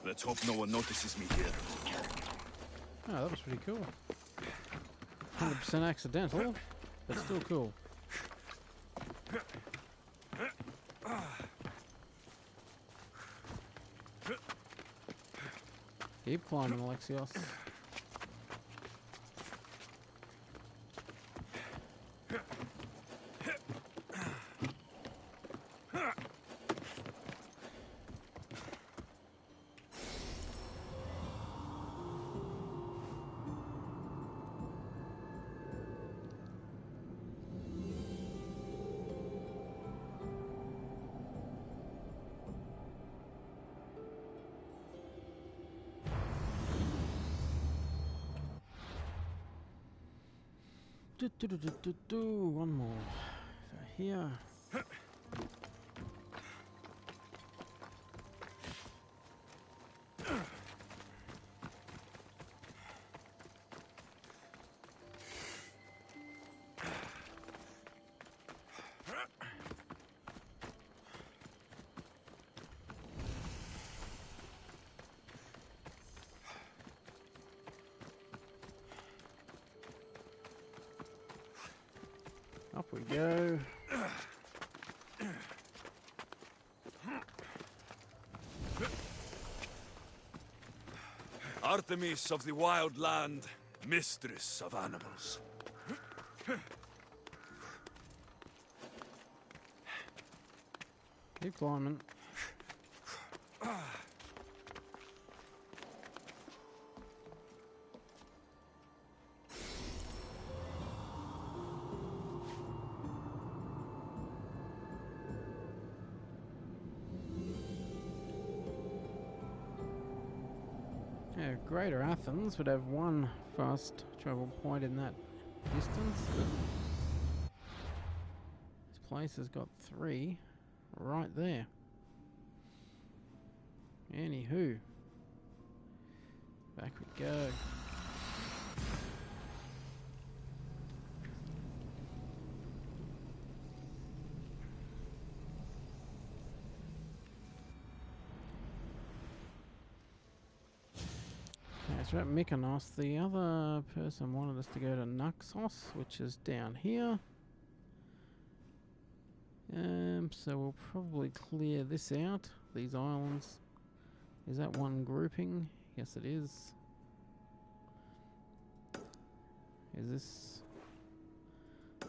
Let's hope no one notices me here. Oh, that was pretty cool. 100% accidental, but still cool. Keep climbing, Alexios. One more. So here. Up we go. Artemis of the wild land, mistress of animals. Keep climbing. Yeah, Greater Athens would have one fast travel point in that distance. This place has got 3 right there. Anywho, back we go. That's right, Mykonos. The other person wanted us to go to Naxos, which is down here. So we'll probably clear this out, these islands. Is that one grouping? Yes, it is. Is this...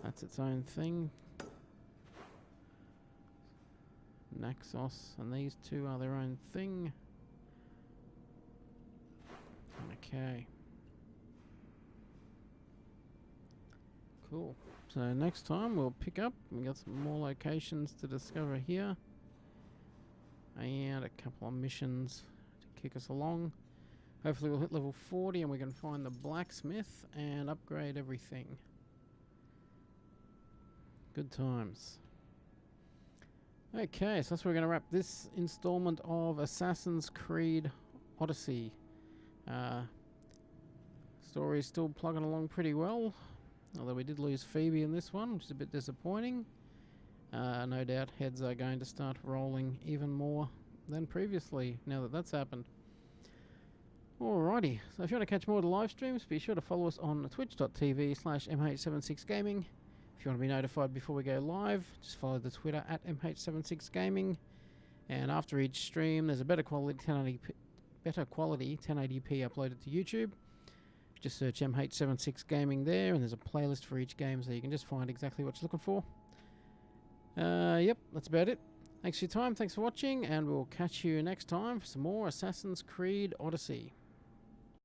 That's its own thing. Naxos and these two are their own thing. Okay. Cool. So next time we'll pick up. We got some more locations to discover here. And a couple of missions to kick us along. Hopefully we'll hit level 40 and we can find the blacksmith and upgrade everything. Good times. Okay, so that's where we're going to wrap this installment of Assassin's Creed Odyssey. Story's still plugging along pretty well, although we did lose Phoebe in this one, which is a bit disappointing. No doubt heads are going to start rolling even more than previously now that that's happened. Alrighty, so if you want to catch more of the live streams, be sure to follow us on twitch.tv/MH76Gaming. If you want to be notified before we go live, just follow the Twitter at MH76Gaming. And after each stream, there's a better quality 1080p uploaded to YouTube. Just search MH76 Gaming there, and there's a playlist for each game, so you can just find exactly what you're looking for. Yep, that's about it. Thanks for your time, thanks for watching, and we'll catch you next time for some more Assassin's Creed Odyssey.